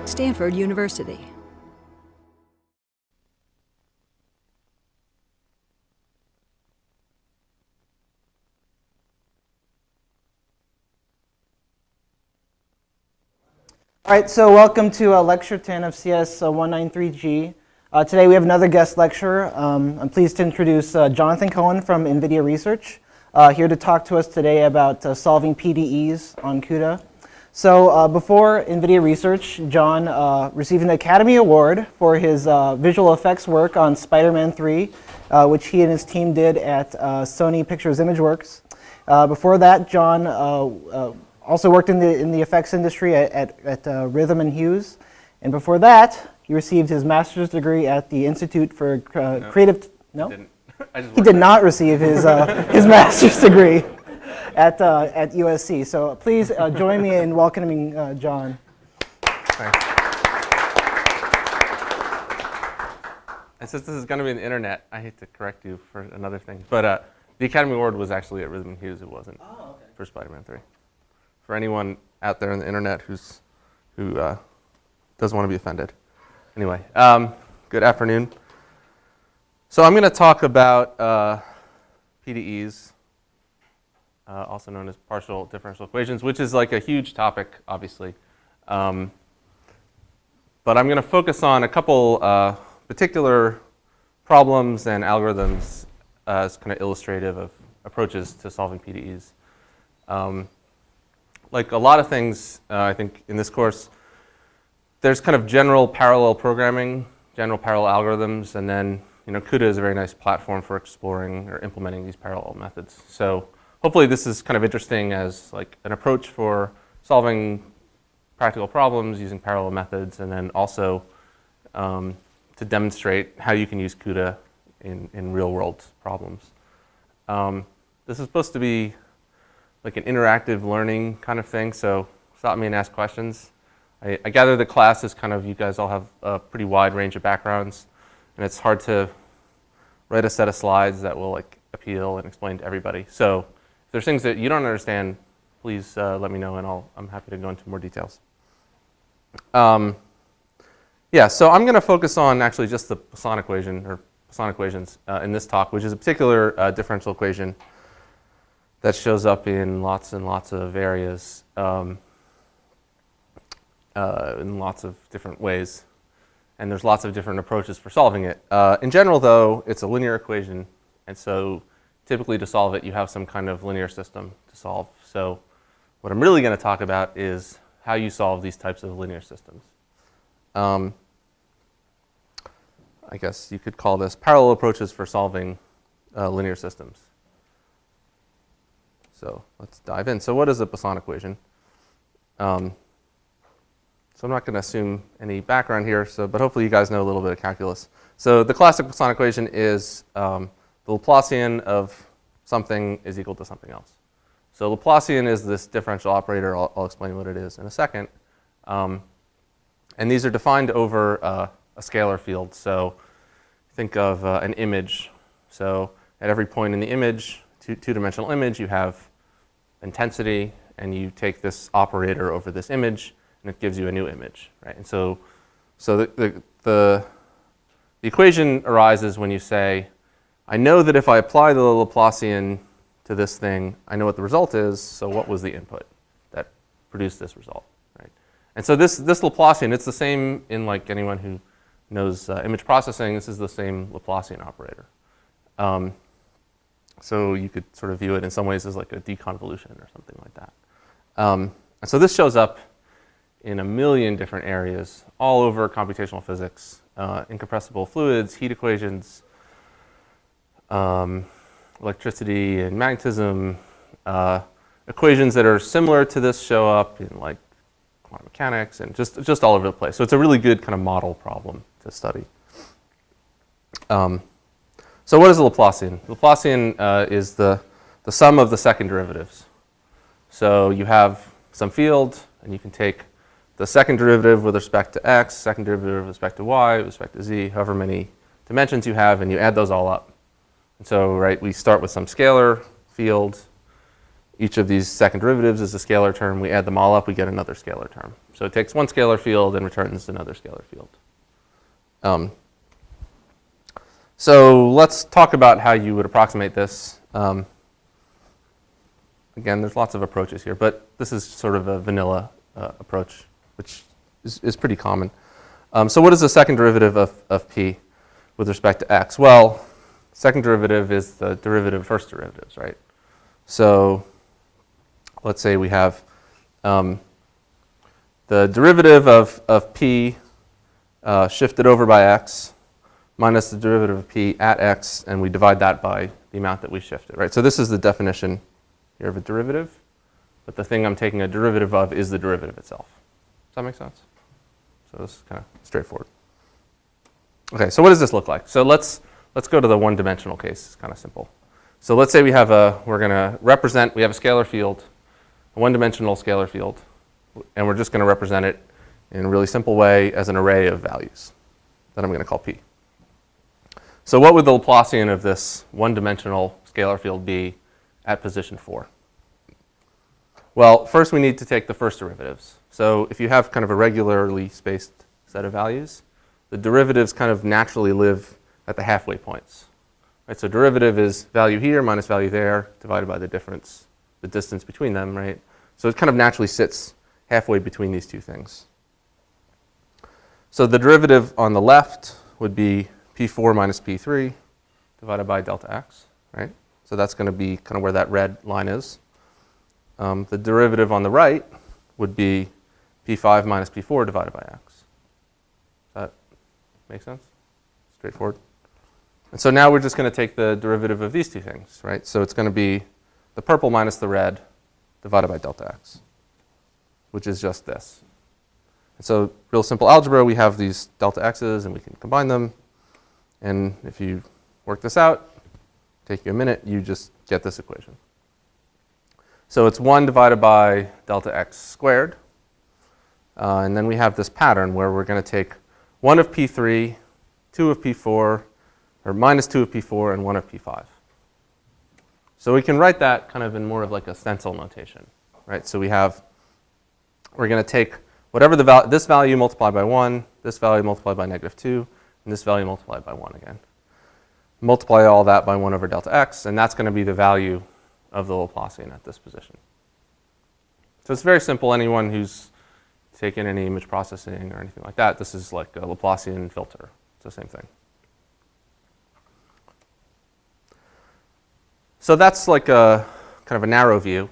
Stanford University. All right, so welcome to Lecture 10 of CS 193G. Today we have another guest lecturer. I'm pleased to introduce Jonathan Cohen from NVIDIA Research, here to talk to us today about solving PDEs on CUDA. So before NVIDIA Research, John received an Academy Award for his visual effects work on Spider-Man 3, which he and his team did at Sony Pictures Imageworks. Before that, John also worked in the effects industry at Rhythm and Hughes, and before that, he received his master's degree at the Institute for Creative. No, he did not receive his master's degree at USC. So please join me in welcoming John. Thanks. And since this is going to be on the internet, I hate to correct you for another thing, but the Academy Award was actually at Rhythm and Hughes. It wasn't for Spider-Man 3. For anyone out there on the internet who doesn't want to be offended. Anyway, good afternoon. So I'm going to talk about PDEs, also known as partial differential equations, which is like a huge topic, obviously. But I'm going to focus on a couple particular problems and algorithms as kind of illustrative of approaches to solving PDEs. Like a lot of things, I think in this course, there's kind of general parallel programming, general parallel algorithms, and then CUDA is a very nice platform for exploring or implementing these parallel methods. So hopefully this is kind of interesting as like an approach for solving practical problems using parallel methods, and then also to demonstrate how you can use CUDA in real world problems. This is supposed to be like an interactive learning kind of thing, so stop me and ask questions. I gather the class is kind of, you guys all have a pretty wide range of backgrounds, and it's hard to write a set of slides that will like appeal and explain to everybody. So if there's things that you don't understand, please let me know, and I'm happy to go into more details. Yeah, so I'm going to focus on actually just the Poisson equation, or Poisson equations in this talk, which is a particular differential equation that shows up in lots and lots of areas in lots of different ways. And there's lots of different approaches for solving it. In general, though, it's a linear equation. And so typically to solve it, you have some kind of linear system to solve. So what I'm really going to talk about is how you solve these types of linear systems. I guess you could call this parallel approaches for solving linear systems. So let's dive in. So what is the Poisson equation? So I'm not going to assume any background here, but hopefully you guys know a little bit of calculus. So the classic Poisson equation is the Laplacian of something is equal to something else. So Laplacian is this differential operator. I'll explain what it is in a second. And these are defined over a scalar field. So think of an image. So at every point in the image, two-dimensional image, you have intensity, and you take this operator over this image, and it gives you a new image, right? And so the equation arises when you say, I know that if I apply the Laplacian to this thing, I know what the result is, so what was the input that produced this result, right? And so this Laplacian, it's the same in like anyone who knows image processing. This is the same Laplacian operator. So you could sort of view it in some ways as like a deconvolution or something like that. And so this shows up in a million different areas all over computational physics, incompressible fluids, heat equations, electricity and magnetism. Equations that are similar to this show up in like quantum mechanics and just all over the place. So it's a really good kind of model problem to study. So what is the Laplacian? Laplacian is the sum of the second derivatives. So you have some field, and you can take the second derivative with respect to x, second derivative with respect to y, with respect to z, however many dimensions you have, and you add those all up. And so, right, we start with some scalar field. each of these second derivatives is a scalar term. We add them all up, we get another scalar term. So it takes one scalar field and returns another scalar field. So let's talk about how you would approximate this. Again, there's lots of approaches here, but this is sort of a vanilla approach, which is pretty common. So what is the second derivative of p with respect to x? Well, second derivative is the derivative of first derivatives, right? So let's say we have the derivative of p shifted over by x minus the derivative of p at x, and we divide that by the amount that we shifted, right? So this is the definition here of a derivative, but the thing I'm taking a derivative of is the derivative itself. Does that make sense? So this is kind of straightforward. Okay, so what does this look like? So let's go to the one-dimensional case. It's kind of simple. So let's say we have we have a scalar field, a one-dimensional scalar field, and we're just going to represent it in a really simple way as an array of values that I'm going to call p. So what would the Laplacian of this one-dimensional scalar field be at position 4? Well, first we need to take the first derivatives. So if you have kind of a regularly spaced set of values, the derivatives kind of naturally live at the halfway points. Right? So derivative is value here minus value there divided by the difference, the distance between them, right? So it kind of naturally sits halfway between these two things. So the derivative on the left would be p4 minus p3 divided by delta x, right? So that's going to be kind of where that red line is. The derivative on the right would be p5 minus p4 divided by x. Does that make sense? Straightforward. And so now we're just going to take the derivative of these two things, right? So it's going to be the purple minus the red divided by delta x, which is just this. And so real simple algebra, we have these delta x's and we can combine them. And if you work this out, take you a minute, you just get this equation. So it's 1 divided by delta x squared. And then we have this pattern where we're going to take 1 of p3, 2 of p4, or minus 2 of p4, and 1 of p5. So we can write that kind of in more of like a stencil notation, right? So we're going to take whatever this value multiplied by 1, this value multiplied by negative 2, and this value multiplied by 1 again. Multiply all that by 1 over delta x, and that's going to be the value of the Laplacian at this position. So it's very simple. Anyone who's taken any image processing or anything like that, this is like a Laplacian filter. It's the same thing. So that's like a kind of a narrow view.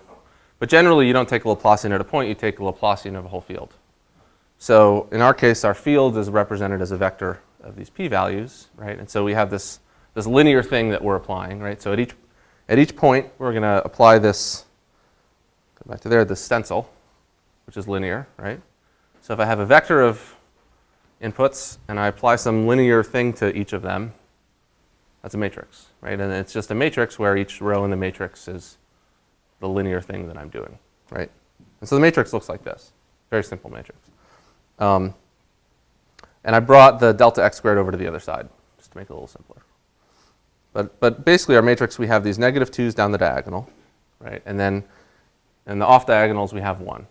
But generally, you don't take a Laplacian at a point. You take a Laplacian of a whole field. So in our case, our field is represented as a vector of these p-values, right? And so we have this linear thing that we're applying, right? So at each point, we're going to apply this, go back to there, this stencil, which is linear, right? So if I have a vector of inputs and I apply some linear thing to each of them, that's a matrix, right? And it's just a matrix where each row in the matrix is the linear thing that I'm doing, right? And so the matrix looks like this, very simple matrix. And I brought the delta x squared over to the other side, just to make it a little simpler. But basically, our matrix, we have these negative 2's down the diagonal, right? And then in the off diagonals, we have 1.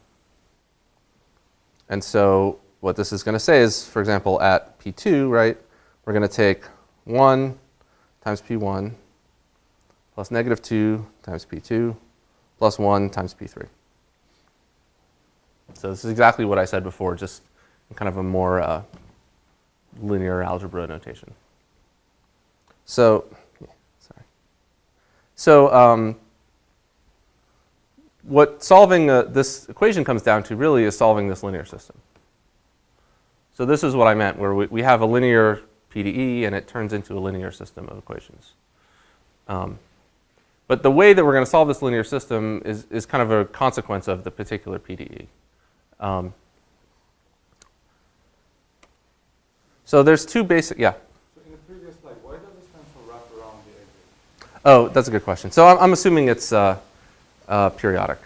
And so what this is going to say is, for example, at p2, right, we're going to take 1 times p1 plus negative 2 times p2 plus 1 times p3. So this is exactly what I said before, just in kind of a more linear algebra notation. So, what solving this equation comes down to really is solving this linear system. So this is what I meant, where we have a linear PDE and it turns into a linear system of equations. But the way that we're going to solve this linear system is kind of a consequence of the particular PDE. So there's two basic, yeah? So in the previous slide, why does the stencil wrap around the edges? Oh, that's a good question. So I'm assuming it's periodic,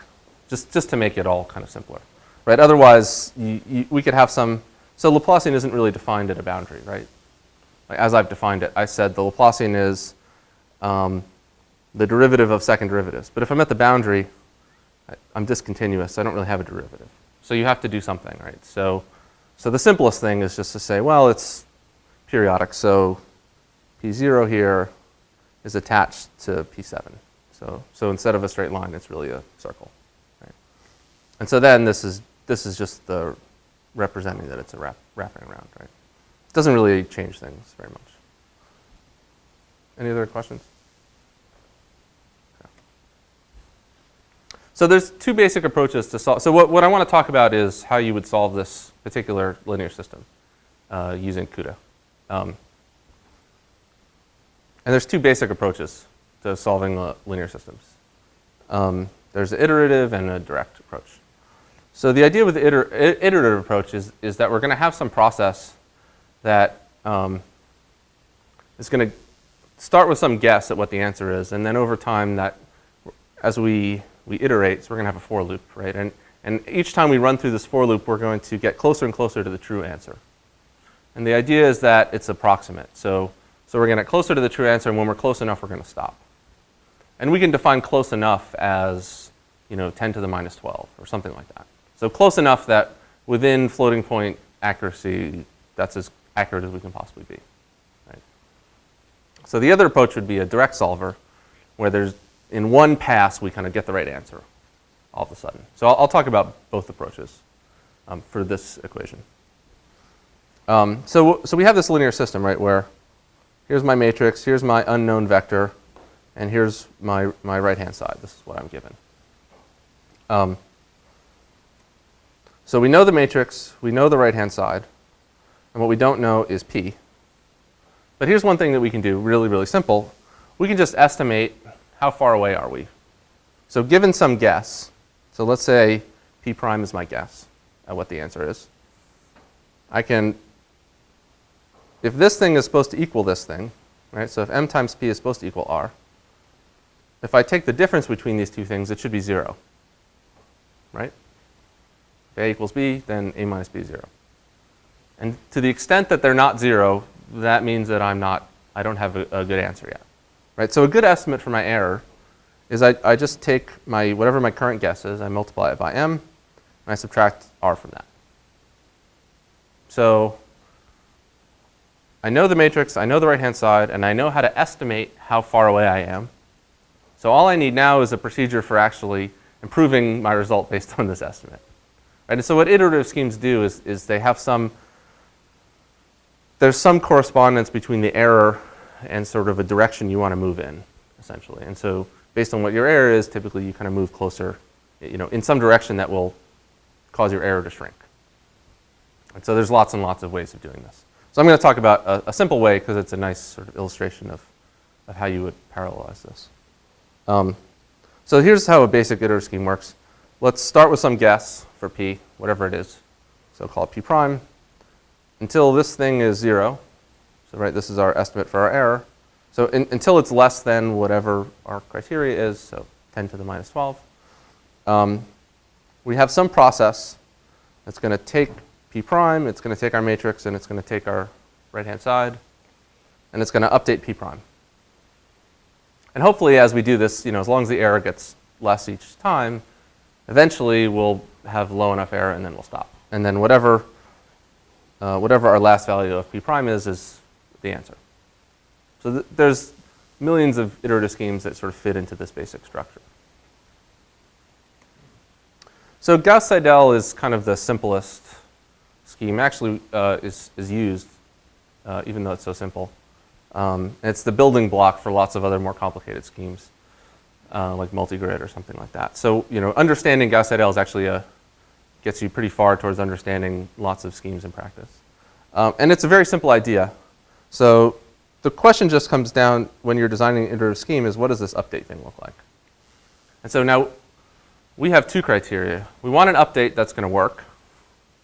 just to make it all kind of simpler, right? Otherwise, we could have some, so Laplacian isn't really defined at a boundary, right? Like, as I've defined it, I said the Laplacian is the derivative of second derivatives. But if I'm at the boundary, I'm discontinuous. I don't really have a derivative. So you have to do something, right? So the simplest thing is just to say, well, it's periodic. So P0 here is attached to P7. So instead of a straight line, it's really a circle, right? And so then this is just the representing that it's a wrapping around, right? It doesn't really change things very much. Any other questions? Okay. So there's two basic approaches to solve. So what I want to talk about is how you would solve this particular linear system using CUDA. And there's two basic approaches to solving linear systems. There's an iterative and a direct approach. So the idea with the iterative approach is that we're going to have some process that is going to start with some guess at what the answer is, and then over time, that as we iterate, so we're going to have a for loop, right? And each time we run through this for loop, we're going to get closer and closer to the true answer. And the idea is that it's approximate. So we're going to get closer to the true answer, and when we're close enough, we're going to stop. And we can define close enough as 10 to the minus 12 or something like that. So close enough that within floating point accuracy, that's as accurate as we can possibly be. Right? So the other approach would be a direct solver, where in one pass we kind of get the right answer all of a sudden. So I'll talk about both approaches for this equation. So we have this linear system, right, where here's my matrix, here's my unknown vector, and here's my right-hand side. This is what I'm given. So we know the matrix, we know the right-hand side, and what we don't know is P. But here's one thing that we can do, really, really simple. We can just estimate how far away are we. So given some guess, so let's say P prime is my guess at what the answer is. I can, if this thing is supposed to equal this thing, right? So if M times P is supposed to equal R, if I take the difference between these two things, it should be 0, right? If A equals B, then A minus B is 0. And to the extent that they're not 0, that means that I don't have a good answer yet, right? So a good estimate for my error is I just take whatever my current guess is, I multiply it by M, and I subtract R from that. So I know the matrix, I know the right-hand side, and I know how to estimate how far away I am. So all I need now is a procedure for actually improving my result based on this estimate. Right? And so what iterative schemes do is they have there's some correspondence between the error and sort of a direction you want to move in, essentially. And so based on what your error is, typically you kind of move closer, in some direction that will cause your error to shrink. And so there's lots and lots of ways of doing this. So I'm going to talk about a simple way because it's a nice sort of illustration of how you would parallelize this. So here's how a basic iterative scheme works. Let's start with some guess for P, whatever it is. So call it P prime, until this thing is 0. So right, this is our estimate for our error. So until it's less than whatever our criteria is, so 10 to the minus 12. We have some process that's going to take P prime, it's going to take our matrix, and it's going to take our right-hand side, and it's going to update P prime. And hopefully as we do this, as long as the error gets less each time, eventually we'll have low enough error and then we'll stop. And then whatever our last value of P prime is the answer. So there's millions of iterative schemes that sort of fit into this basic structure. So Gauss Seidel is kind of the simplest scheme. Actually is used, even though it's so simple. It's the building block for lots of other more complicated schemes, like multigrid or something like that. So understanding Gauss Seidel is actually gets you pretty far towards understanding lots of schemes in practice. And it's a very simple idea. So the question just comes down when you're designing an iterative scheme is what does this update thing look like? And so now we have two criteria. We want an update that's going to work.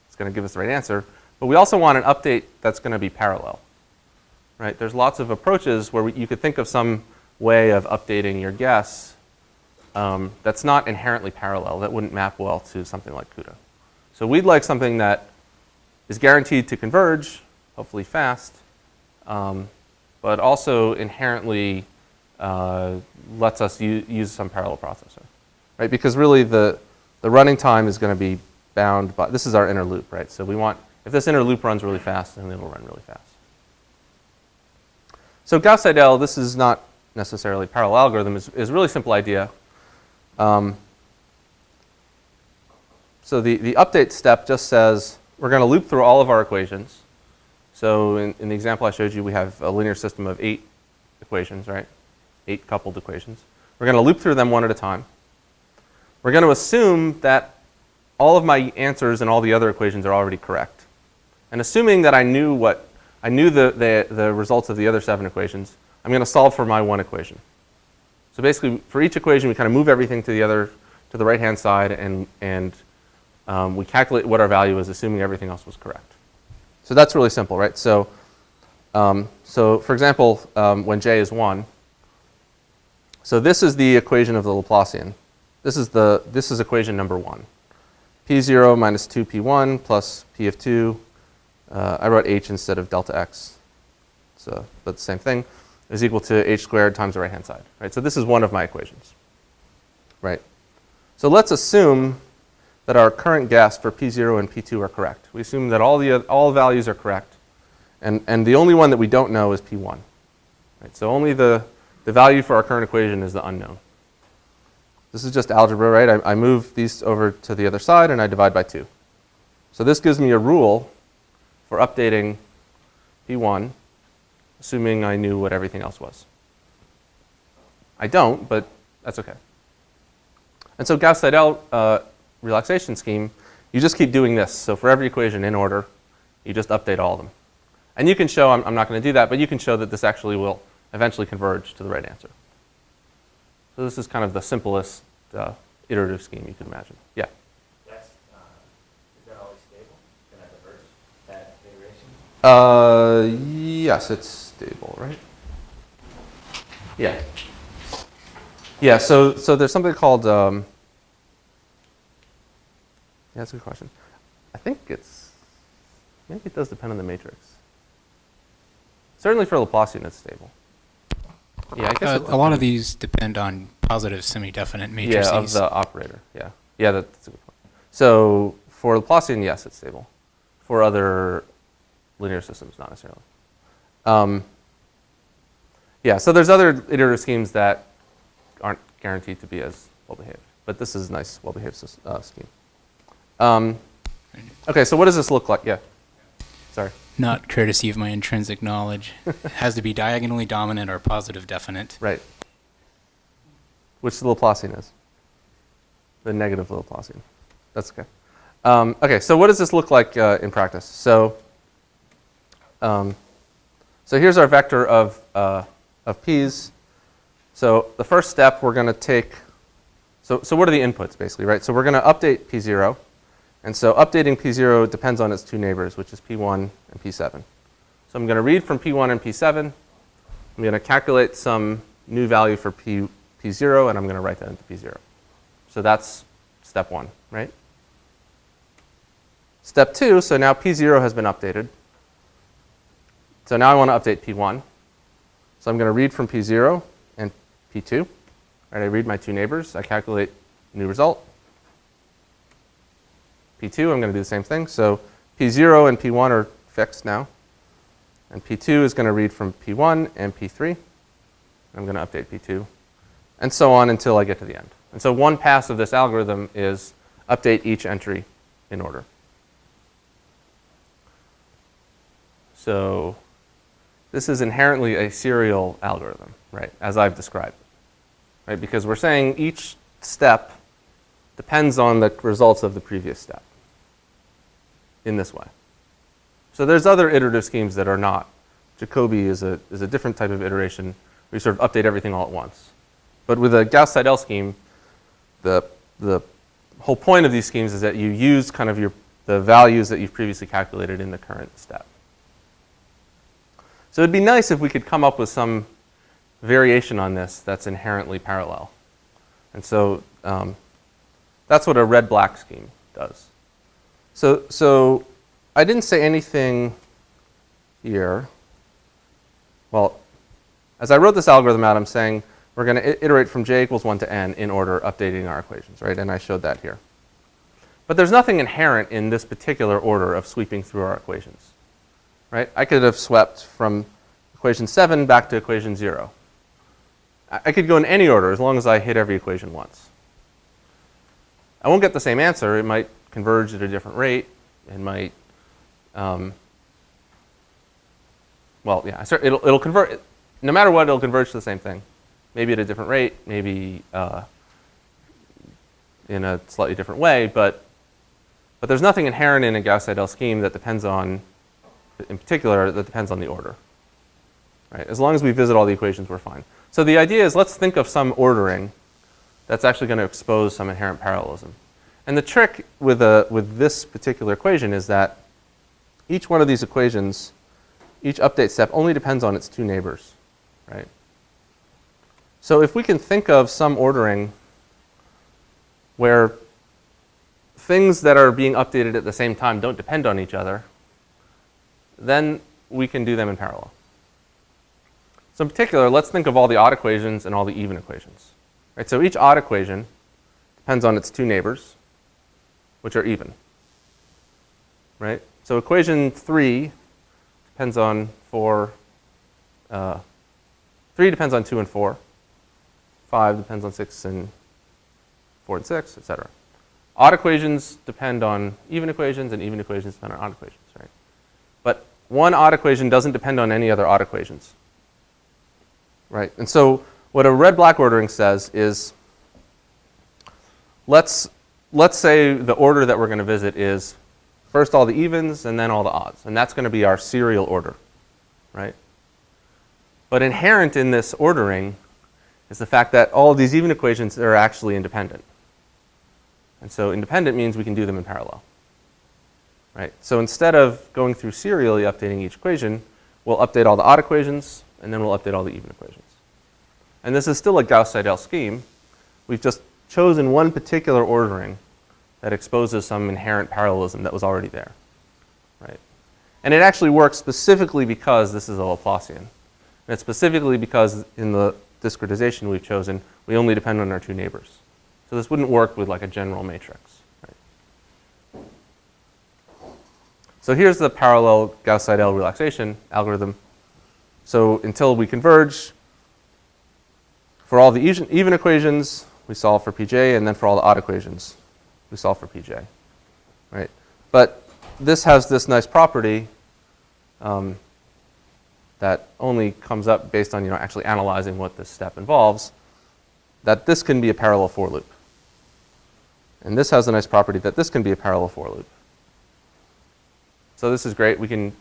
It's going to give us the right answer. But we also want an update that's going to be parallel. Right? There's lots of approaches where you could think of some way of updating your guess that's not inherently parallel, that wouldn't map well to something like CUDA. So we'd like something that is guaranteed to converge, hopefully fast, but also inherently lets us use some parallel processor. right? Because really the running time is going to be bound by, this is our inner loop, right? So we want, if this inner loop runs really fast, then it'll run really fast. So Gauss Seidel, this is not necessarily a parallel algorithm, is a really simple idea. So the update step just says we're going to loop through all of our equations. So in the example I showed you, we have a linear system of 8 equations, right? 8 coupled equations. We're going to loop through them one at a time. We're going to assume that all of my answers and all the other equations are already correct. And assuming that I knew the results of the other 7 equations, I'm going to solve for my one equation. So basically, for each equation, we kind of move everything to the right-hand side, and we calculate what our value is, assuming everything else was correct. So that's really simple, right? So for example, when j is 1, so this is the equation of the Laplacian. This is equation number 1. P0 minus 2p1 plus p of 2. I wrote h instead of delta x, so but the same thing, is equal to h squared times the right-hand side, right? So this is one of my equations, right? So let's assume that our current guess for p0 and p2 are correct. We assume that all values are correct, and the only one that we don't know is p1, right? So only the value for our current equation is the unknown. This is just algebra, right? I move these over to the other side, and I divide by 2. So this gives me a rule for updating p1, assuming I knew what everything else was. I don't, but that's okay. And so Gauss Seidel relaxation scheme, you just keep doing this. So for every equation in order, you just update all of them. And you can show, I'm not going to do that, but you can show that this actually will eventually converge to the right answer. So this is kind of the simplest iterative scheme you can imagine. Yeah? That's, is that always stable? Can that diverge, that iteration? Yes, it's stable, right? Yeah. Yeah, so there's something called, yeah, that's a good question. I think maybe it does depend on the matrix. Certainly for Laplacian, it's stable. Yeah, I guess a lot of these depend on positive semi-definite matrices. Yeah, of the operator, yeah. Yeah, that's a good point. So for Laplacian, yes, it's stable. For other linear systems, not necessarily. Yeah, so there's other iterative schemes that aren't guaranteed to be as well-behaved. But this is a nice, well-behaved scheme. Okay, so what does this look like? Yeah, sorry. Not courtesy of my intrinsic knowledge. It has to be diagonally dominant or positive definite. Right. Which the Laplacian is. The negative Laplacian. That's okay. Okay, so what does this look like in practice? So here's our vector of p's. So the first step we're going to take, so what are the inputs basically, right? So we're going to update p0. And so updating p0 depends on its two neighbors, which is p1 and p7. So I'm going to read from p1 and p7. I'm going to calculate some new value for p0, and I'm going to write that into p0. So that's step 1, right? Step 2, so now p0 has been updated. So now I want to update p1. So I'm going to read from p0 and p2. Right, I read my two neighbors. I calculate new result. P2, I'm going to do the same thing. So P0 and P1 are fixed now. And P2 is going to read from P1 and P3. I'm going to update P2. And so on until I get to the end. And so one pass of this algorithm is update each entry in order. So this is inherently a serial algorithm, right, as I've described. Right, because we're saying each step depends on the results of the previous step in this way. So there's other iterative schemes that are not. Jacobi is a different type of iteration where you sort of update everything all at once. But with a Gauss Seidel scheme, the whole point of these schemes is that you use kind of the values that you've previously calculated in the current step. So it'd be nice if we could come up with some variation on this that's inherently parallel. And so that's what a red-black scheme does. So I didn't say anything here. Well, as I wrote this algorithm out, I'm saying we're going to iterate from j equals 1 to n in order, updating our equations, right? And I showed that here. But there's nothing inherent in this particular order of sweeping through our equations, right? I could have swept from equation 7 back to equation 0. I could go in any order as long as I hit every equation once. I won't get the same answer. It might converge at a different rate. It might, well, yeah, it'll convert. No matter what, it'll converge to the same thing. Maybe at a different rate, maybe in a slightly different way, but there's nothing inherent in a Gauss Seidel scheme that depends on, in particular, that depends on the order. Right? As long as we visit all the equations, we're fine. So the idea is, let's think of some ordering that's actually going to expose some inherent parallelism. And the trick with this particular equation is that each one of these equations, each update step only depends on its two neighbors, right? So if we can think of some ordering where things that are being updated at the same time don't depend on each other, then we can do them in parallel. So in particular, let's think of all the odd equations and all the even equations. Right? So each odd equation depends on its two neighbors, which are even. Right? So equation 3 depends on 3 depends on 2 and 4. 5 depends on 6 and 4 and 6, etc. Odd equations depend on even equations, and even equations depend on odd equations, right? But one odd equation doesn't depend on any other odd equations, right? And so what a red-black ordering says is, let's say the order that we're going to visit is first all the evens and then all the odds, and that's going to be our serial order, right? But inherent in this ordering is the fact that all of these even equations are actually independent. And so independent means we can do them in parallel, right? So instead of going through serially updating each equation, we'll update all the odd equations, and then we'll update all the even equations. And this is still a Gauss Seidel scheme. We've just chosen one particular ordering that exposes some inherent parallelism that was already there, right? And it actually works specifically because this is a Laplacian. And it's specifically because in the discretization we've chosen, we only depend on our two neighbors. So this wouldn't work with like a general matrix. Right? So here's the parallel Gauss Seidel relaxation algorithm. So until we converge, for all the even equations, we solve for Pj, and then for all the odd equations, we solve for Pj. Right? But this has this nice property that only comes up based on actually analyzing what this step involves, that this can be a parallel for loop. And this has a nice property that this can be a parallel for loop. So this is great. We can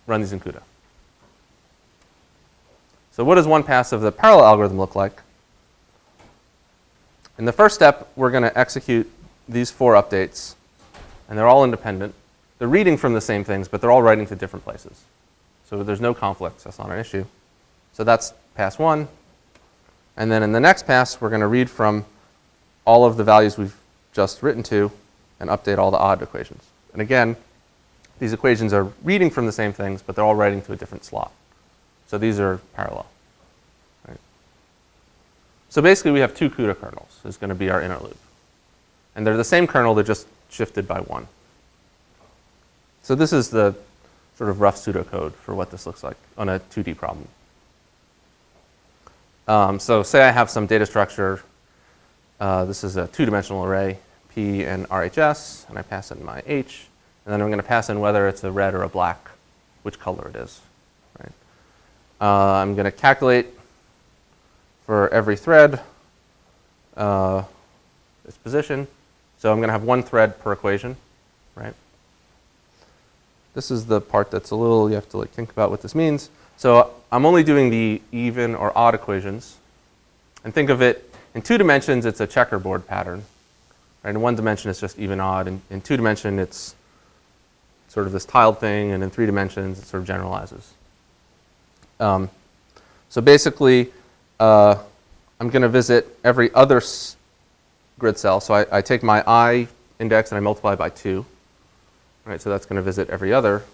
run these in CUDA. So what does one pass of the parallel algorithm look like? In the first step, we're going to execute these 4 updates, and they're all independent. They're reading from the same things, but they're all writing to different places. So there's no conflicts. That's not an issue. So that's pass 1. And then in the next pass, we're going to read from all of the values we've just written to and update all the odd equations. And again, these equations are reading from the same things, but they're all writing to a different slot. So these are parallel. Right? So basically, we have 2 CUDA kernels. Is going to be our inner loop. And they're the same kernel, they're just shifted by 1. So this is the sort of rough pseudocode for what this looks like on a 2D problem. So say I have some data structure. This is a 2-dimensional array, P and RHS, and I pass in my H. And then I'm going to pass in whether it's a red or a black, which color it is. Right? I'm going to calculate for every thread its position. So I'm going to have 1 thread per equation. Right? This is the part that's a little, you have to think about what this means. So I'm only doing the even or odd equations. And think of it, in 2 dimensions, it's a checkerboard pattern. Right? In 1 dimension, it's just even odd. In 2 dimension, it's sort of this tiled thing. And in 3 dimensions, it sort of generalizes. So basically, I'm going to visit every other grid cell. So I take my I index and I multiply by 2. Right, so that's going to visit every other.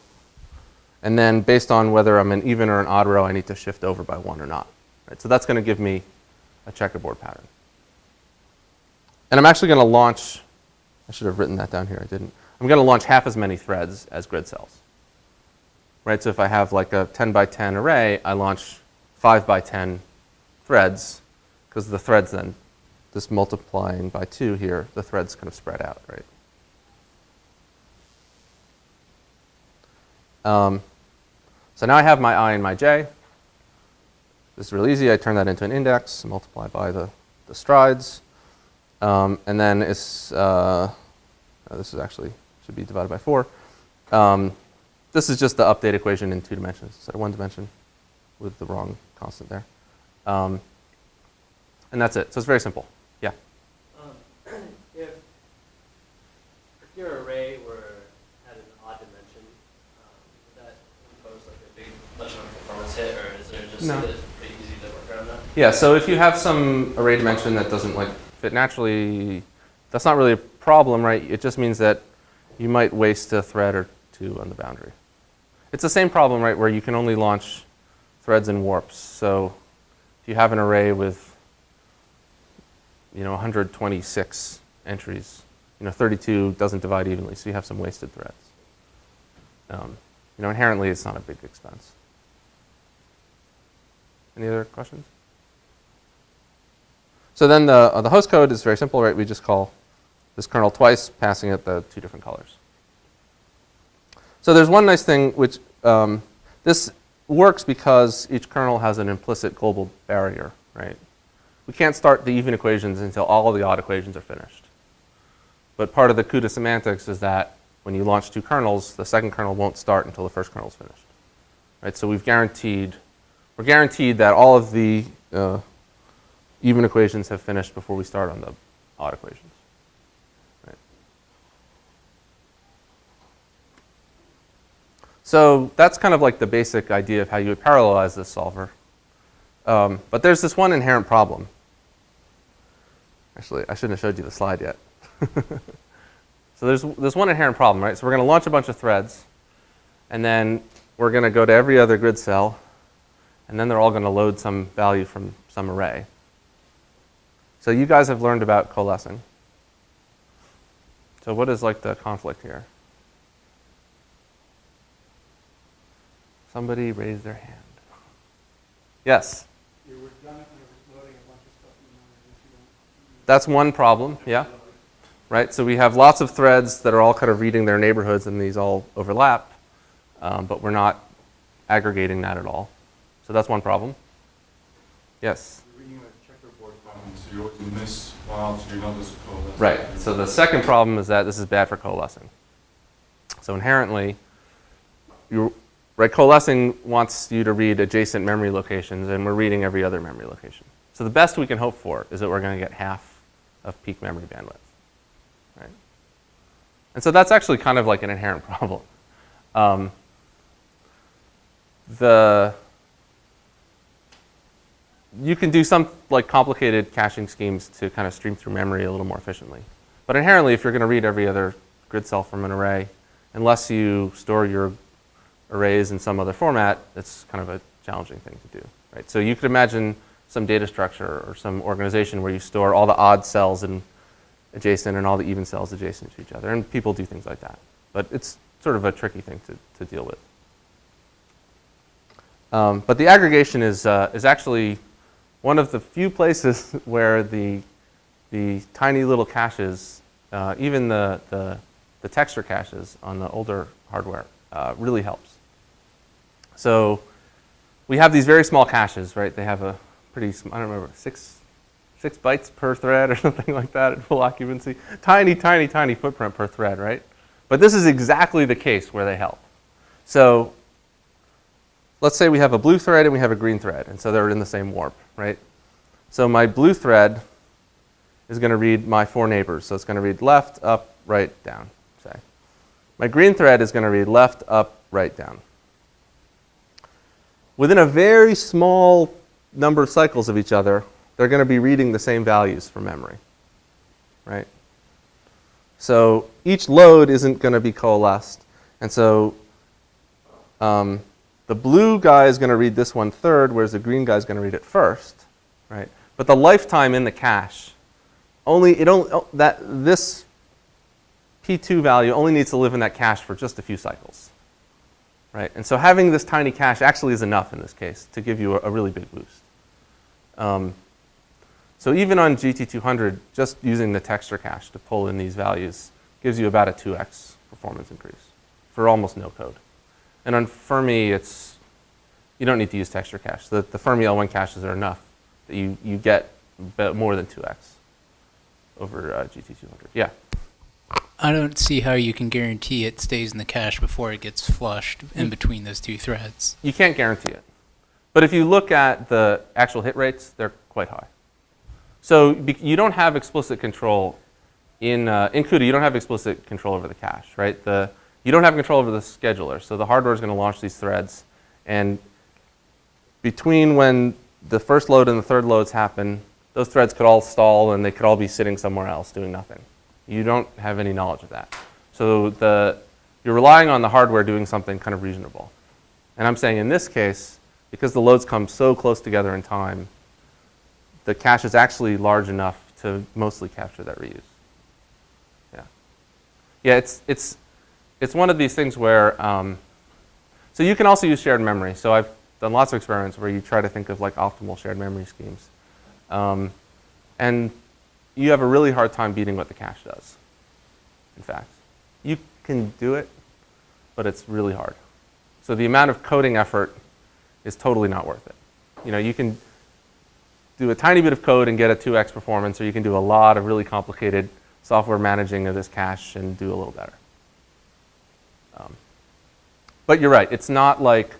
And then based on whether I'm an even or an odd row, I need to shift over by 1 or not. Right, so that's going to give me a checkerboard pattern. And I'm actually going to launch, I should have written that down here, I didn't. I'm going to launch half as many threads as grid cells. Right, so if I have like a 10 by 10 array, I launch 5 by 10 threads, because the threads then, this multiplying by 2 here, the threads kind of spread out, right? So now I have my I and my j. This is real easy. I turn that into an index, multiply by the strides. And then it's, this is actually, should be divided by 4. This is just the update equation in 2 dimensions instead of 1 dimension with the wrong constant there. And that's it. So it's very simple. Yeah? If your array had an odd dimension, would that impose like a big much of a performance hit, or is there just No. it's pretty easy to work around that? Yeah, so if you have some array dimension that doesn't like fit naturally, that's not really a problem, right? It just means that you might waste a thread or 2 on the boundary. It's the same problem, right, where you can only launch threads and warps. So if you have an array with 126 entries, 32 doesn't divide evenly, so you have some wasted threads. Inherently, it's not a big expense. Any other questions? So then the host code is very simple, right? We just call this kernel twice, passing it the 2 different colors. So there's one nice thing, which this works because each kernel has an implicit global barrier, right? We can't start the even equations until all of the odd equations are finished. But part of the CUDA semantics is that when you launch 2 kernels, the second kernel won't start until the first kernel is finished, right? So we're guaranteed that all of the even equations have finished before we start on the odd equations. Right? So that's kind of like the basic idea of how you would parallelize this solver. But there's this one inherent problem. Actually, I shouldn't have showed you the slide yet. So there's one inherent problem, right? So we're going to launch a bunch of threads, and then we're going to go to every other grid cell, and then they're all going to load some value from some array. So you guys have learned about coalescing. So what is like the conflict here? Somebody raise their hand. Yes? That's one problem, yeah. Right, so we have lots of threads that are all kind of reading their neighborhoods, and these all overlap, but we're not aggregating that at all. So that's one problem. Yes? You're reading a checkerboard pattern, so you always miss one out, so you're not as coalescing. Right, so the second problem is that this is bad for coalescing. So inherently, coalescing wants you to read adjacent memory locations, and we're reading every other memory location. So the best we can hope for is that we're going to get half of peak memory bandwidth. Right? And so that's actually kind of like an inherent problem. You can do some like complicated caching schemes to kind of stream through memory a little more efficiently. But inherently, if you're going to read every other grid cell from an array, unless you store your arrays in some other format, it's kind of a challenging thing to do. Right? So you could imagine some data structure or some organization where you store all the odd cells adjacent and all the even cells adjacent to each other. And people do things like that. But it's sort of a tricky thing to deal with. But the aggregation is actually one of the few places where the tiny little caches, even the texture caches on the older hardware, really helps. So we have these very small caches, right? They have a pretty, I don't remember, 6 bytes per thread or something like that at full occupancy. Tiny, tiny, tiny footprint per thread, right? But this is exactly the case where they help. So let's say we have a blue thread and we have a green thread, and so they're in the same warp, right? So my blue thread is going to read my 4 neighbors. So it's going to read left, up, right, down, say. My green thread is going to read left, up, right, down. Within a very small number of cycles of each other, they're going to be reading the same values from memory, right? So each load isn't going to be coalesced. And so the blue guy is going to read this 1/3, whereas the green guy is going to read it first, right? But the lifetime in the cache, this P2 value only needs to live in that cache for just a few cycles. Right? And so having this tiny cache actually is enough in this case to give you a really big boost. So even on GT200, just using the texture cache to pull in these values gives you about a 2x performance increase for almost no code. And on Fermi, you don't need to use texture cache. The Fermi L1 caches are enough that you get more than 2x over GT200. Yeah? I don't see how you can guarantee it stays in the cache before it gets flushed in between those two threads. You can't guarantee it. But if you look at the actual hit rates, they're quite high. So you don't have explicit control in CUDA. You don't have explicit control over the cache, right? You don't have control over the scheduler. So the hardware is going to launch these threads, and between when the first load and the third loads happen, those threads could all stall and they could all be sitting somewhere else doing nothing. You don't have any knowledge of that. So you're relying on the hardware doing something kind of reasonable. And I'm saying in this case, because the loads come so close together in time, the cache is actually large enough to mostly capture that reuse. Yeah. Yeah, it's one of these things where, so you can also use shared memory. So I've done lots of experiments where you try to think of like optimal shared memory schemes. And you have a really hard time beating what the cache does, in fact. You can do it, but it's really hard. So the amount of coding effort is totally not worth it. You can do a tiny bit of code and get a 2x performance, or you can do a lot of really complicated software managing of this cache and do a little better. But you're right, it's not like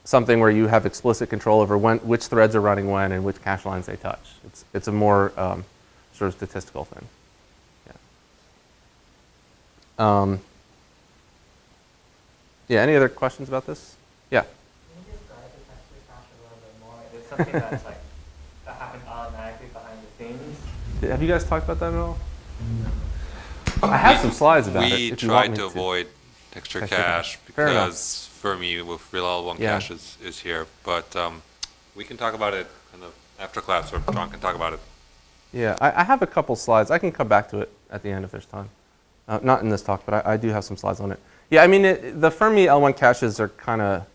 something where you have explicit control over which threads are running when and which cache lines they touch. It's a more sort of statistical thing. Yeah. Yeah, any other questions about this? Yeah. Can you describe the texture cache a little bit more? Is something that's like that happens automatically behind the scenes? Have you guys talked about that at all? I have some slides about it. We if you want tried me to avoid texture cache Fair enough. because Fermi with real L1 Yeah. cache is here. But we can talk about it kind of after class, or John can talk about it. Yeah, I have a couple slides. I can come back to it at the end if there's time. Not in this talk, but I do have some slides on it. Yeah, I mean, the Fermi L1 caches are kind of,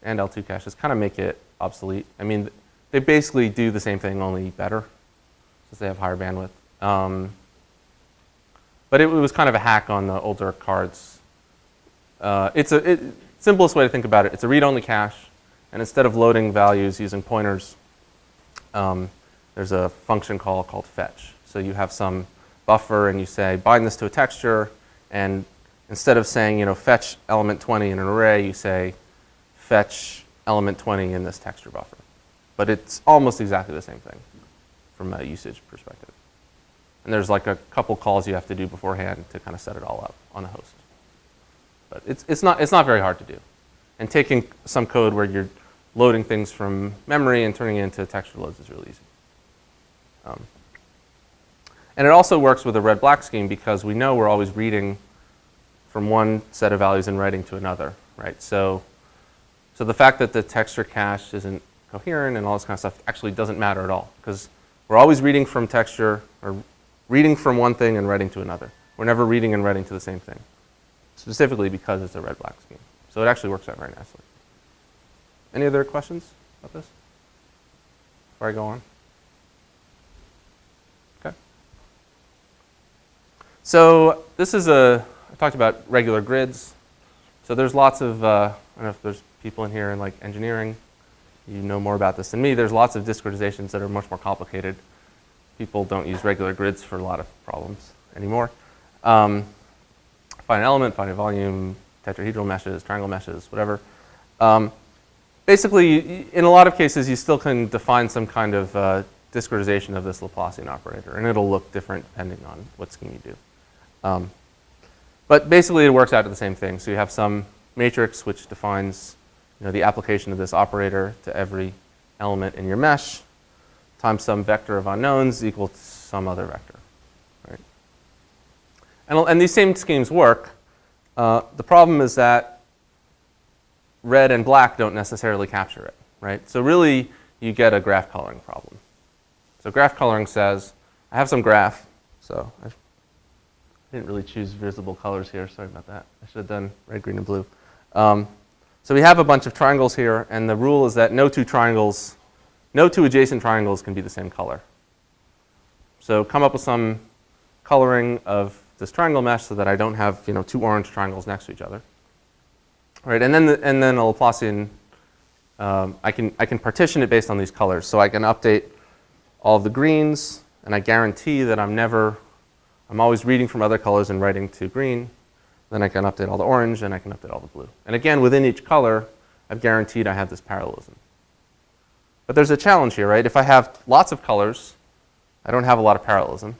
and L2 caches kind of make it obsolete. I mean, they basically do the same thing, only better, since they have higher bandwidth. But it was kind of a hack on the older cards. Simplest way to think about it, it's a read-only cache, and instead of loading values using pointers, there's a function call called fetch. So you have some buffer, and you say, bind this to a texture, and instead of saying, fetch element 20 in an array, you say, fetch element 20 in this texture buffer. But it's almost exactly the same thing from a usage perspective. And there's like a couple calls you have to do beforehand to kind of set it all up on the host. But it's not very hard to do. And taking some code where you're loading things from memory and turning it into texture loads is really easy. And it also works with a red-black scheme because we know we're always reading from one set of values and writing to another, right? So the fact that the texture cache isn't coherent and all this kind of stuff actually doesn't matter at all, because we're always reading from texture, or reading from one thing and writing to another. We're never reading and writing to the same thing, specifically because it's a red-black scheme. So it actually works out very nicely. Any other questions about this before I go on? Okay. So this is I talked about regular grids. So there's lots of, I don't know if there's people in here in like engineering, you know more about this than me. There's lots of discretizations that are much more complicated. People don't use regular grids for a lot of problems anymore. Finite element, finite volume, tetrahedral meshes, triangle meshes, whatever. Basically, in a lot of cases, you still can define some kind of discretization of this Laplacian operator, and it'll look different depending on what scheme you do. But basically, it works out to the same thing. So you have some matrix which defines the application of this operator to every element in your mesh, times some vector of unknowns equal to some other vector. Right? And these same schemes work. The problem is that red and black don't necessarily capture it. Right? So really, you get a graph coloring problem. So graph coloring says, I have some graph, so I didn't really choose visible colors here, sorry about that. I should have done red, green, and blue. So we have a bunch of triangles here, and the rule is that no two adjacent triangles can be the same color. So come up with some coloring of this triangle mesh so that I don't have two orange triangles next to each other. All right, and then a Laplacian, I can partition it based on these colors. So I can update all of the greens, and I guarantee that I'm always reading from other colors and writing to green. Then I can update all the orange, and I can update all the blue. And again, within each color, I've guaranteed I have this parallelism. But there's a challenge here, right? If I have lots of colors, I don't have a lot of parallelism.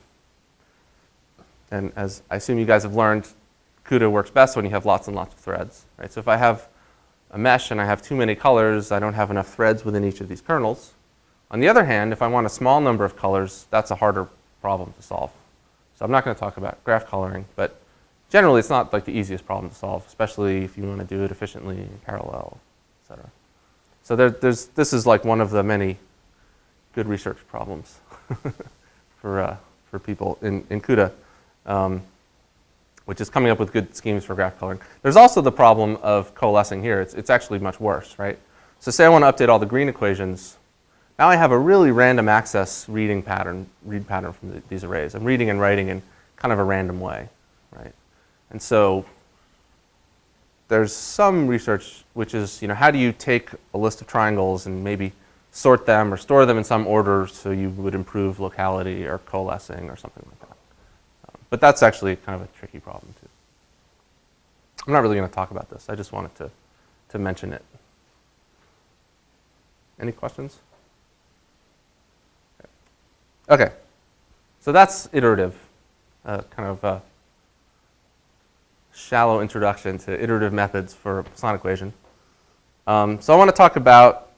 And as I assume you guys have learned, CUDA works best when you have lots and lots of threads, right? So if I have a mesh and I have too many colors, I don't have enough threads within each of these kernels. On the other hand, if I want a small number of colors, that's a harder problem to solve. So I'm not going to talk about graph coloring, but generally it's not like the easiest problem to solve, especially if you want to do it efficiently, in parallel, et cetera. So this is like one of the many good research problems for people in CUDA, which is coming up with good schemes for graph coloring. There's also the problem of coalescing here. It's actually much worse, right? So say I want to update all the green equations. Now I have a really random access read pattern from these arrays. I'm reading and writing in kind of a random way, right? And so there's some research which is, how do you take a list of triangles and maybe sort them or store them in some order so you would improve locality or coalescing or something like that. But that's actually kind of a tricky problem too. I'm not really going to talk about this. I just wanted to mention it. Any questions? Okay. So that's iterative, kind of a shallow introduction to iterative methods for a Poisson equation. So I want to talk about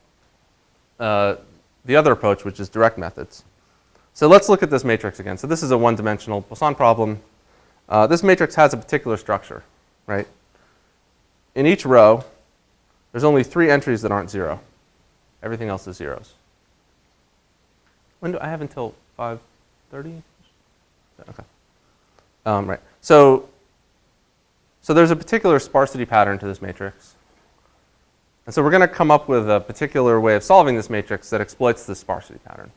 the other approach, which is direct methods. So let's look at this matrix again. So this is a one-dimensional Poisson problem. This matrix has a particular structure, right? In each row, there's only 3 entries that aren't 0. Everything else is zeros. When do I have until 5:30? Okay. Right. So there's a particular sparsity pattern to this matrix. And so we're going to come up with a particular way of solving this matrix that exploits this sparsity pattern.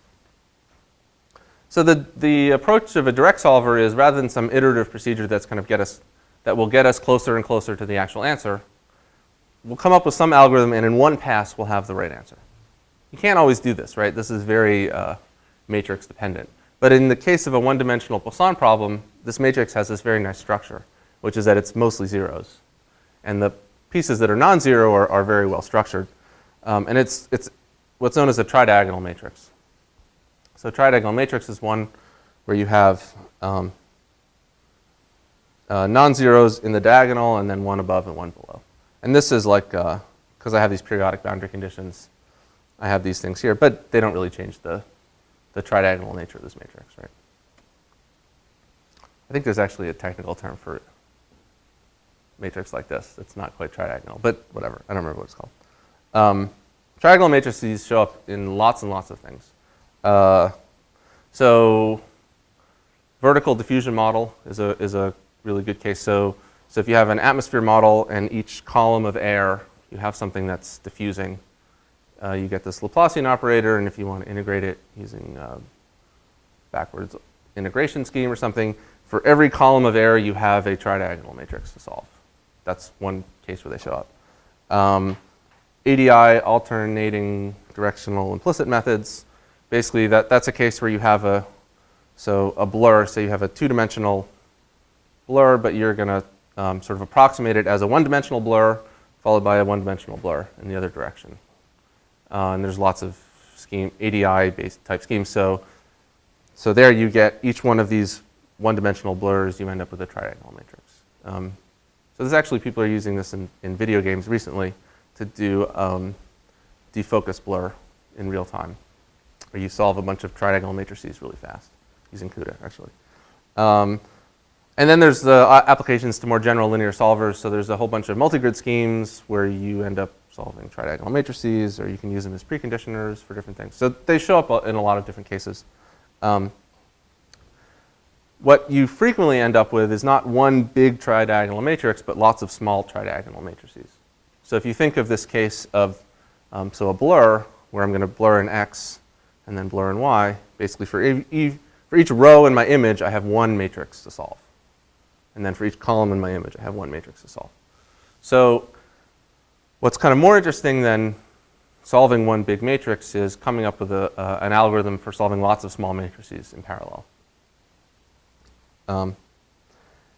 So the approach of a direct solver is, rather than some iterative procedure that's going to that will get us closer and closer to the actual answer, we'll come up with some algorithm, and in one pass we'll have the right answer. You can't always do this, right? This is very matrix dependent. But in the case of a one-dimensional Poisson problem, this matrix has this very nice structure, which is that it's mostly zeros. And the pieces that are non-zero are very well structured. And it's what's known as a tridiagonal matrix. So a tridiagonal matrix is one where you have non-zeros in the diagonal and then one above and one below. And this is like, because I have these periodic boundary conditions, I have these things here, but they don't really change the tridiagonal nature of this matrix, right? I think there's actually a technical term for matrix like this. It's not quite tridiagonal, but whatever. I don't remember what it's called. Tridiagonal matrices show up in lots and lots of things. So vertical diffusion model is a really good case. So if you have an atmosphere model and each column of air, you have something that's diffusing, you get this Laplacian operator, and if you want to integrate it using backwards integration scheme or something, for every column of air you have a tridiagonal matrix to solve. That's one case where they show up. ADI, alternating directional implicit methods. Basically, that's a case where you have a blur. So you have a two-dimensional blur, but you're going to sort of approximate it as a one-dimensional blur followed by a one-dimensional blur in the other direction. And there's lots of ADI-based type schemes. So there you get each one of these one-dimensional blurs, you end up with a tridiagonal matrix. So there's actually people are using this in video games recently to do defocus blur in real time, where you solve a bunch of tridiagonal matrices really fast using CUDA, actually. And then there's the applications to more general linear solvers. So there's a whole bunch of multigrid schemes where you end up solving tridiagonal matrices, or you can use them as preconditioners for different things. So they show up in a lot of different cases. What you frequently end up with is not one big tridiagonal matrix, but lots of small tridiagonal matrices. So if you think of this case of so a blur, where I'm going to blur an x and then blur an y, basically for each row in my image, I have one matrix to solve. And then for each column in my image, I have one matrix to solve. So what's kind of more interesting than solving one big matrix is coming up with an algorithm for solving lots of small matrices in parallel. And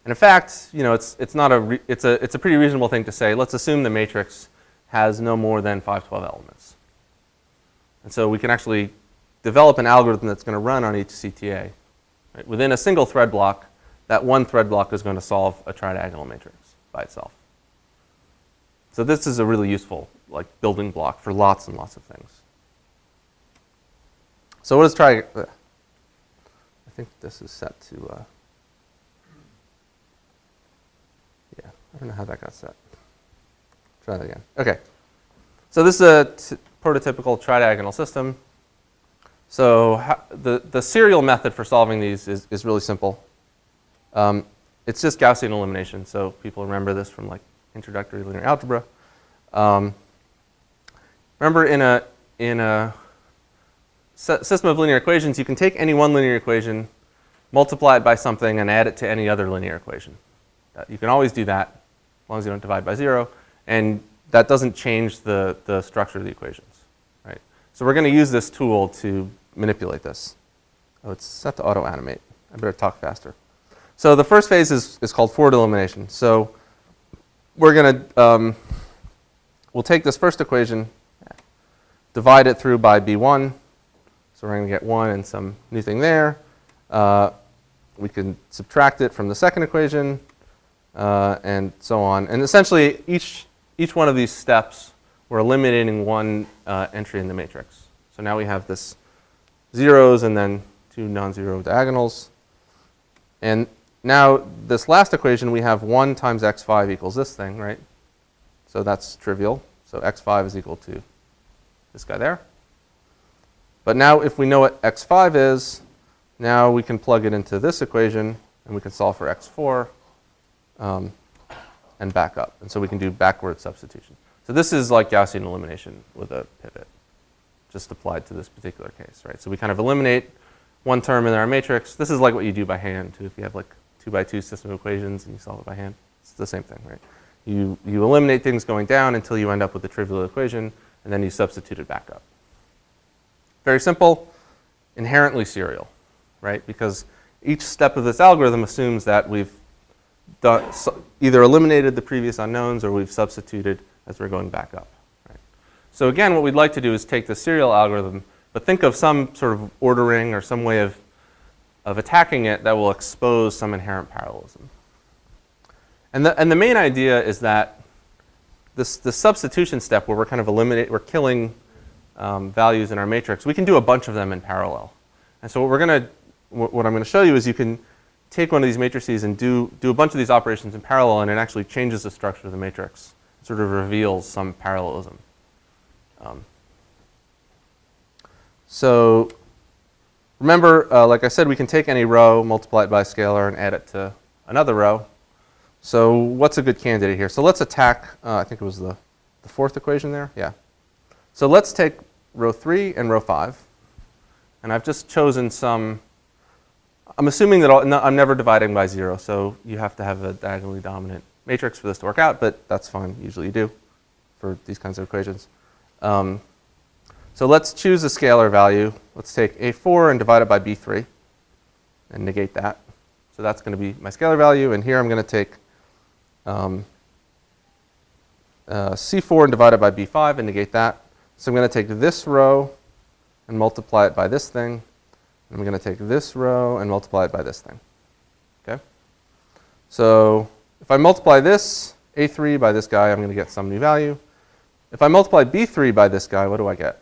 in fact, you know, it's a pretty reasonable thing to say. Let's assume the matrix has no more than 512 elements. And so we can actually develop an algorithm that's going to run on each CTA. Right? Within a single thread block, that one thread block is going to solve a tridiagonal matrix by itself. So this is a really useful building block for lots and lots of things. So what is I think this is set to, yeah, I don't know how that got set. Try that again. Okay. So this is a prototypical tridiagonal system. So the serial method for solving these is really simple. It's just Gaussian elimination. So people remember this from introductory linear algebra. Remember in a system of linear equations, you can take any one linear equation, multiply it by something, and add it to any other linear equation. You can always do that, as long as you don't divide by 0. And that doesn't change the structure of the equations. Right? So we're going to use this tool to manipulate this. Oh, it's set to auto-animate. I better talk faster. So the first phase is called forward elimination. So we're going to, we'll take this first equation, divide it through by b1. So we're going to get 1 and some new thing there. We can subtract it from the second equation, and so on. And essentially, each one of these steps, we're eliminating one entry in the matrix. So now we have this zeros and then 2 non-zero diagonals. And now this last equation, we have 1 times x5 equals this thing, right? So that's trivial. So x5 is equal to this guy there. But now if we know what x5 is, now we can plug it into this equation, and we can solve for x4 and back up. And so we can do backward substitution. So this is like Gaussian elimination with a pivot, just applied to this particular case, right? So we kind of eliminate one term in our matrix. This is like what you do by hand, too, if you have 2x2 system of equations and you solve it by hand. It's the same thing, right? You eliminate things going down until you end up with a trivial equation, and then you substitute it back up. Very simple, inherently serial, right? Because each step of this algorithm assumes that we've either eliminated the previous unknowns or we've substituted as we're going back up. Right? So again, what we'd like to do is take the serial algorithm, but think of some sort of ordering or some way of attacking it that will expose some inherent parallelism. And the main idea is that the substitution step where we're kind of we're killing values in our matrix, we can do a bunch of them in parallel. And so what I'm going to show you is you can take one of these matrices and do a bunch of these operations in parallel, and it actually changes the structure of the matrix. It sort of reveals some parallelism. So remember, like I said, we can take any row, multiply it by a scalar, and add it to another row. So what's a good candidate here? So let's attack, I think it was the fourth equation there. Yeah. So let's take row 3 and row 5. And I've just chosen some. I'm assuming that I'm never dividing by 0, so you have to have a diagonally dominant matrix for this to work out, but that's fine. Usually you do for these kinds of equations. So let's choose a scalar value. Let's take A4 and divide it by B3 and negate that. So that's going to be my scalar value, and here I'm going to take C4 and divide it by B5 and negate that. So I'm going to take this row and multiply it by this thing. And I'm going to take this row and multiply it by this thing. Okay? So if I multiply this A3 by this guy, I'm going to get some new value. If I multiply B3 by this guy, what do I get?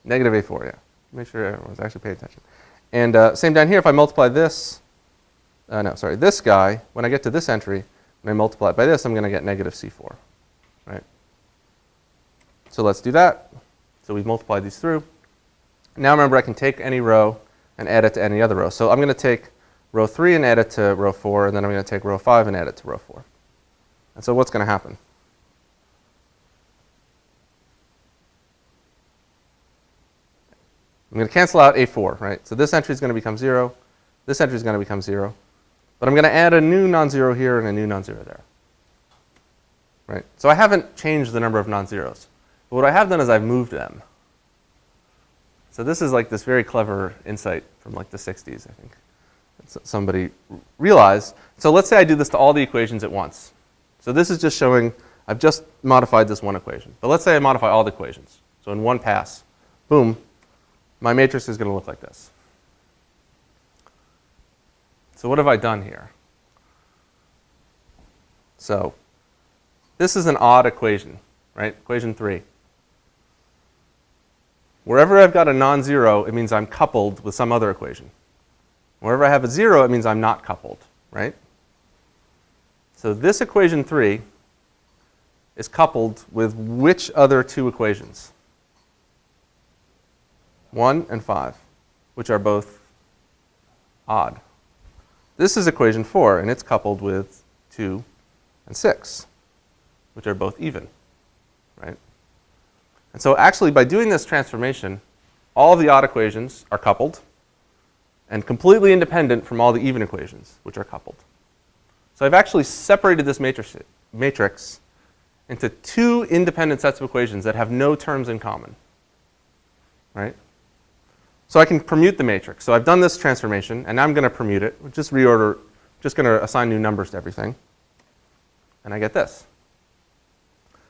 Negative A4, yeah. Make sure everyone's actually paying attention. And same down here, if I multiply this, this guy, when I get to this entry, when I multiply it by this, I'm going to get negative C4, right? So let's do that. So we've multiplied these through. Now remember, I can take any row and add it to any other row. So I'm going to take row 3 and add it to row 4, and then I'm going to take row 5 and add it to row 4. And so what's going to happen? I'm going to cancel out A4, right? So this entry is going to become 0. This entry is going to become 0. But I'm going to add a new non-zero here and a new non-zero there. Right? So I haven't changed the number of non-zeros. But what I have done is I've moved them. So this is like this very clever insight from like the 60s, I think. Somebody realized. So let's say I do this to all the equations at once. So this is just showing I've just modified this one equation. But let's say I modify all the equations. So in one pass, boom, my matrix is going to look like this. So what have I done here? So this is an odd equation, right? Equation 3. Wherever I've got a non-zero, it means I'm coupled with some other equation. Wherever I have a 0, it means I'm not coupled, right? So this equation 3 is coupled with which other two equations? 1 and 5, which are both odd. This is equation 4, and it's coupled with 2 and 6, which are both even, right? And so actually, by doing this transformation, all of the odd equations are coupled and completely independent from all the even equations, which are coupled. So I've actually separated this matrix into two independent sets of equations that have no terms in common, right? So I can permute the matrix. So I've done this transformation, and now I'm going to permute it. Just reorder, just going to assign new numbers to everything. And I get this.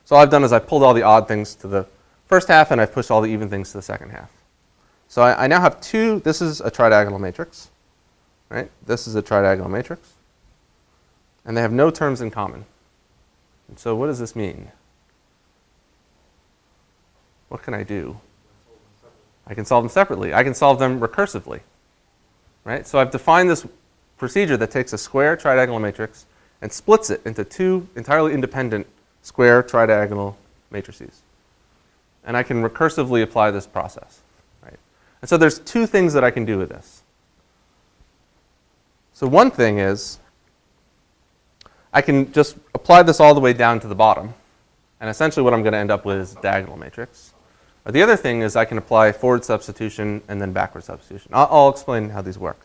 So all I've done is I've pulled all the odd things to the first half, and I've pushed all the even things to the second half. So I now have two. This is a tridiagonal matrix, right? This is a tridiagonal matrix. And they have no terms in common. And so what does this mean? What can I do? I can solve them separately. I can solve them recursively, right? So I've defined this procedure that takes a square tridiagonal matrix and splits it into two entirely independent square tridiagonal matrices. And I can recursively apply this process, right? And so there's two things that I can do with this. So one thing is I can just apply this all the way down to the bottom. And essentially what I'm going to end up with is a diagonal matrix. Or the other thing is I can apply forward substitution and then backward substitution. I'll explain how these work.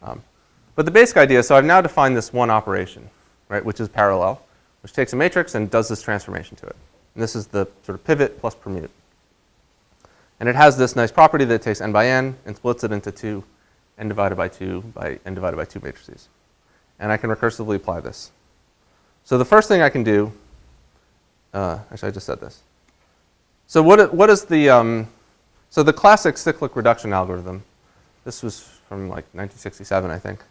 But the basic idea, so I've now defined this one operation, right, which is parallel, which takes a matrix and does this transformation to it. And this is the sort of pivot plus permute. And it has this nice property that it takes n by n and splits it into two n divided by 2 by n divided by 2 matrices. And I can recursively apply this. So the first thing I can do, actually I just said this. So what is the, so the classic cyclic reduction algorithm, this was from like 1967 I think,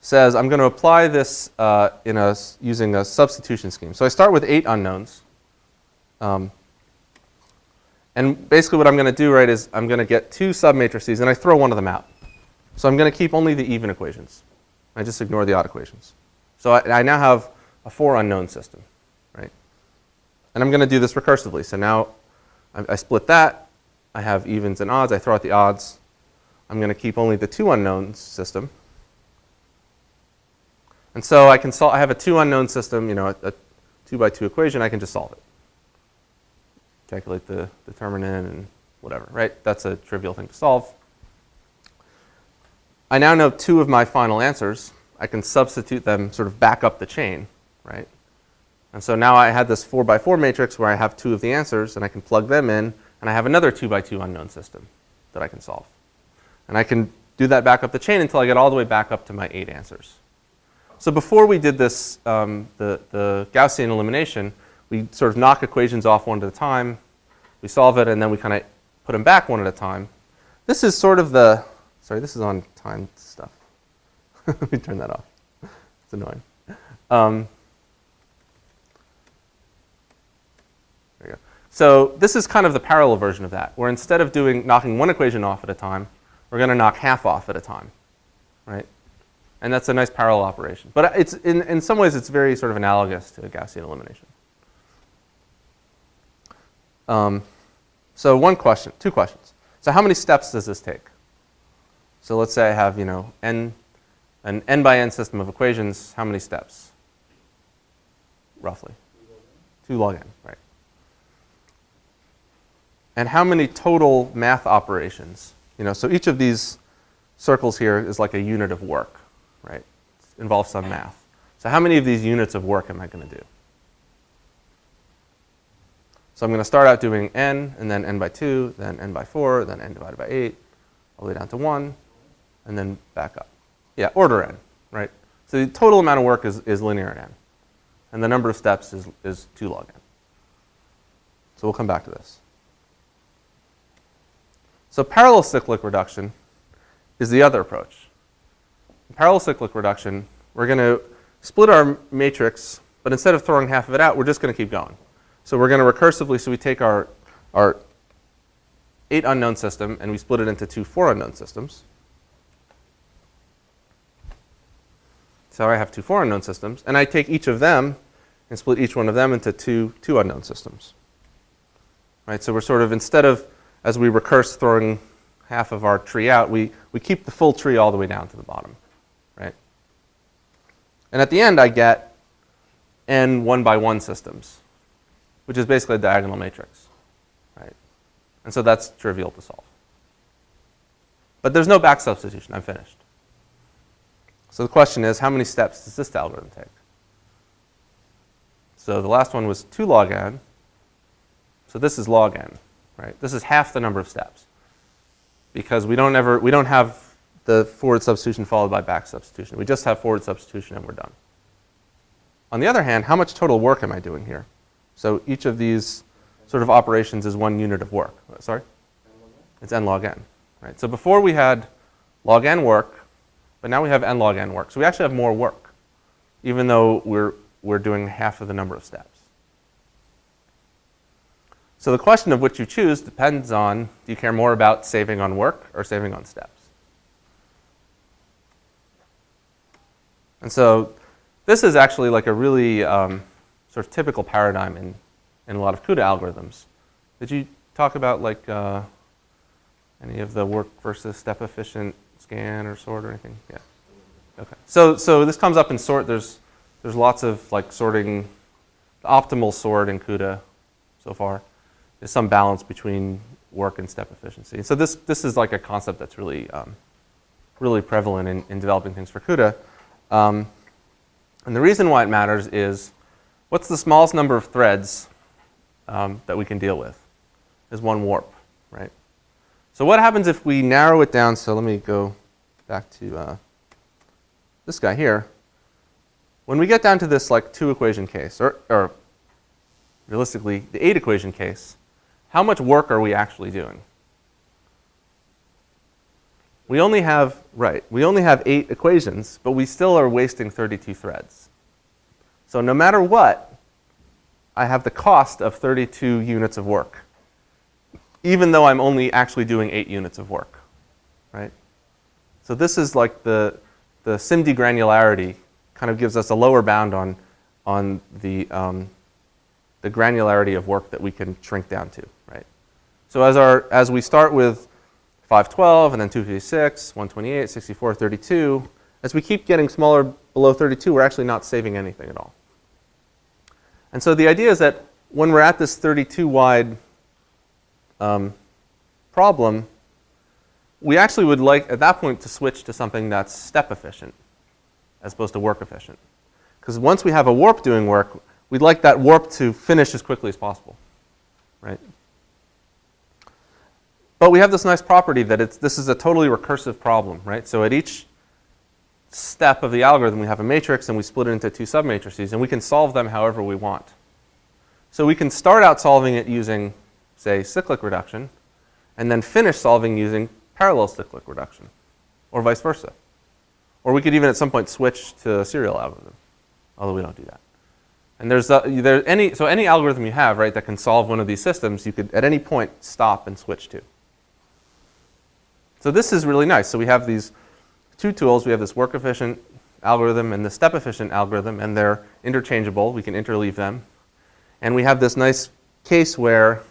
says I'm going to apply this using a substitution scheme. So I start with 8 unknowns. And basically what I'm going to do, right, is I'm going to get 2 submatrices and I throw one of them out. So I'm going to keep only the even equations. I just ignore the odd equations. So I now have a 4 unknown system, right? And I'm going to do this recursively. So now I split that. I have evens and odds. I throw out the odds. I'm going to keep only the 2 unknowns system. And so I can solve. I have a 2 unknown system, you know, a 2 by 2 equation. I can just solve it. Calculate the determinant and whatever, right? That's a trivial thing to solve. I now know 2 of my final answers. I can substitute them sort of back up the chain, right? And so now I had this 4 by 4 matrix where I have 2 of the answers, and I can plug them in, and I have another 2 by 2 unknown system that I can solve. And I can do that back up the chain until I get all the way back up to my 8 answers. So before we did this, the Gaussian elimination, we sort of knock equations off one at a time, we solve it, and then we kind of put them back one at a time. This is sort of the, sorry, this is on time stuff. Let me turn that off. It's annoying. There you go. So this is kind of the parallel version of that, where instead of knocking one equation off at a time, we're going to knock half off at a time, right? And that's a nice parallel operation. But it's in some ways, it's very sort of analogous to Gaussian elimination. So two questions. So So how many steps does this take? So let's say I have, an n by n system of equations. How many steps? Roughly. 2 log n, right. And how many total math operations? So each of these circles here is like a unit of work, right? It involves some math. So how many of these units of work am I going to do? So I'm going to start out doing n, and then n by 2, then n by 4, then n divided by 8, all the way down to 1, and then back up. Yeah, order n, right? So the total amount of work is linear n. And the number of steps is 2 log n. So we'll come back to this. So parallel cyclic reduction is the other approach. In parallel cyclic reduction, we're going to split our matrix, but instead of throwing half of it out, we're just going to keep going. So we're going to recursively, so we take our 8 unknown system and we split it into 2 4 unknown systems. So I have 2 4 unknown systems, and I take each of them and split each one of them into 2 unknown systems. Right? So we're sort of, instead of, as we recurse throwing half of our tree out, we keep the full tree all the way down to the bottom. Right? And at the end, I get n 1 by 1 systems, which is basically a diagonal matrix. Right? And so that's trivial to solve. But there's no back substitution. I'm finished. So the question is, how many steps does this algorithm take? So the last one was 2 log n. So this is log n, right? This is half the number of steps, because we don't have the forward substitution followed by back substitution. We just have forward substitution and we're done. On the other hand, how much total work am I doing here? So each of these sort of operations is 1 unit of work. Sorry? It's n log n, right? So before we had log n work, but now we have n log n work. So we actually have more work, even though we're doing half of the number of steps. So the question of which you choose depends on, do you care more about saving on work or saving on steps? And so this is actually like a really sort of typical paradigm in a lot of CUDA algorithms. Did you talk about like any of the work versus step efficient scan or sort or anything? Yeah. Okay. So this comes up in sort. There's lots of like sorting, the optimal sort in CUDA so far. There's some balance between work and step efficiency. So this is like a concept that's really really prevalent in developing things for CUDA. And the reason why it matters is, what's the smallest number of threads that we can deal with? Is 1 warp, right? So what happens if we narrow it down? So let me go back to this guy here. When we get down to this like 2 equation case, or realistically the 8 equation case, how much work are we actually doing? We only have 8 equations, but we still are wasting 32 threads. So no matter what, I have the cost of 32 units of work, even though I'm only actually doing 8 units of work, right? So this is like the SIMD granularity kind of gives us a lower bound on the granularity of work that we can shrink down to, right? So as we start with 512 and then 256, 128, 64, 32, as we keep getting smaller below 32, we're actually not saving anything at all. And so the idea is that when we're at this 32 wide problem, we actually would like at that point to switch to something that's step efficient as opposed to work efficient. Because once we have a warp doing work, we'd like that warp to finish as quickly as possible, right? But we have this nice property that this is a totally recursive problem, right? So at each step of the algorithm, we have a matrix and we split it into 2 submatrices, and we can solve them however we want. So we can start out solving it using, say, cyclic reduction, and then finish solving using parallel cyclic reduction, or vice versa. Or we could even at some point switch to a serial algorithm, although we don't do that. And so any algorithm you have, right, that can solve one of these systems, you could at any point stop and switch to. So this is really nice. So we have these 2 tools. We have this work efficient algorithm and the step efficient algorithm, and they're interchangeable. We can interleave them. And we have this nice case where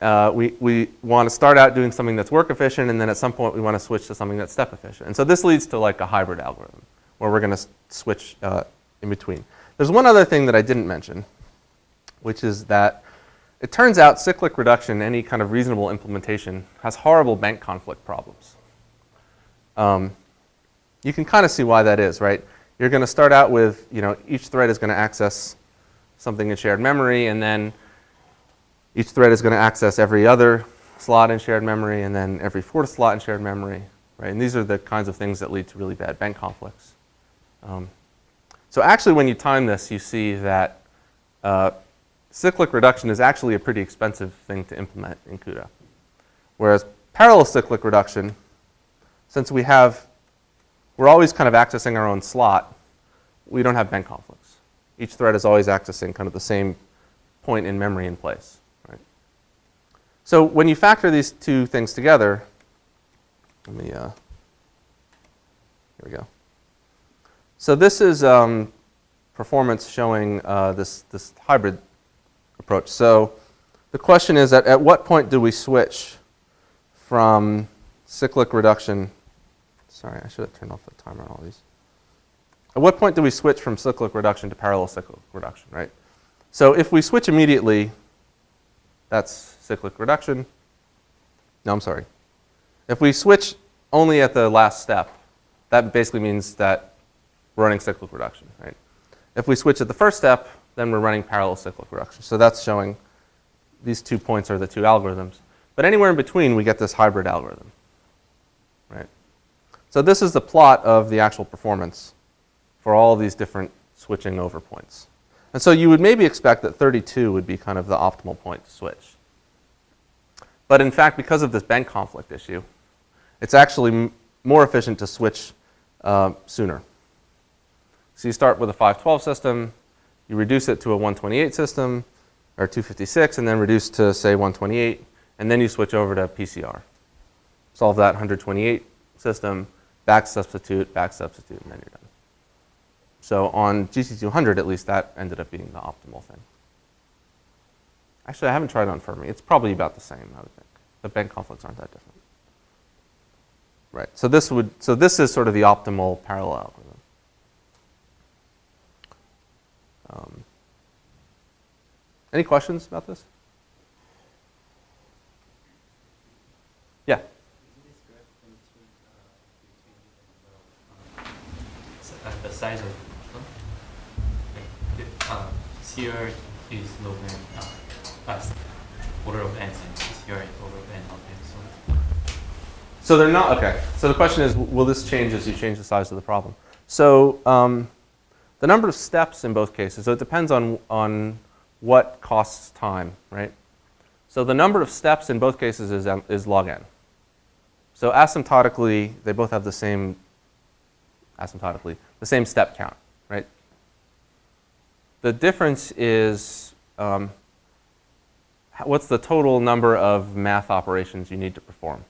we want to start out doing something that's work efficient, and then at some point we want to switch to something that's step efficient. And so this leads to like a hybrid algorithm, where we're going to switch in between. There's one other thing that I didn't mention, which is that it turns out cyclic reduction, any kind of reasonable implementation, has horrible bank conflict problems. You can kind of see why that is, right? You're going to start out with, each thread is going to access something in shared memory, and then each thread is going to access every other slot in shared memory, and then every fourth slot in shared memory, right? And these are the kinds of things that lead to really bad bank conflicts. So actually, when you time this, you see that cyclic reduction is actually a pretty expensive thing to implement in CUDA. Whereas parallel cyclic reduction, since we're always kind of accessing our own slot, we don't have bank conflicts. Each thread is always accessing kind of the same point in memory in place. Right? So when you factor these two things together, here we go. So this is performance showing this hybrid approach. So the question is, at what point do we switch from cyclic reduction? Sorry, I should have turned off the timer on all these. At what point do we switch from cyclic reduction to parallel cyclic reduction, right? So if we switch immediately, that's cyclic reduction. No, I'm sorry. If we switch only at the last step, that basically means that we're running cyclic reduction, right? If we switch at the first step, then we're running parallel cyclic reduction. So that's showing these 2 points are the 2 algorithms. But anywhere in between, we get this hybrid algorithm, right? So this is the plot of the actual performance for all these different switching over points. And so you would maybe expect that 32 would be kind of the optimal point to switch. But in fact, because of this bank conflict issue, it's actually more efficient to switch sooner. So you start with a 512 system, you reduce it to a 128 system, or 256, and then reduce to, say, 128, and then you switch over to PCR. Solve that 128 system, back substitute, and then you're done. So on GC200, at least, that ended up being the optimal thing. Actually, I haven't tried it on Fermi. It's probably about the same, I would think. The bank conflicts aren't that different. Right. So this is sort of the optimal parallel algorithm. Any questions about this? Yeah. The size of CR is log n order of n, and CR is order of n of n. So they're not, okay. So the question is, will this change as you change the size of the problem? So the number of steps in both cases, so it depends on what costs time, right? So the number of steps in both cases is log n. So asymptotically, they both have the same step count, right? The difference is what's the total number of math operations you need to perform,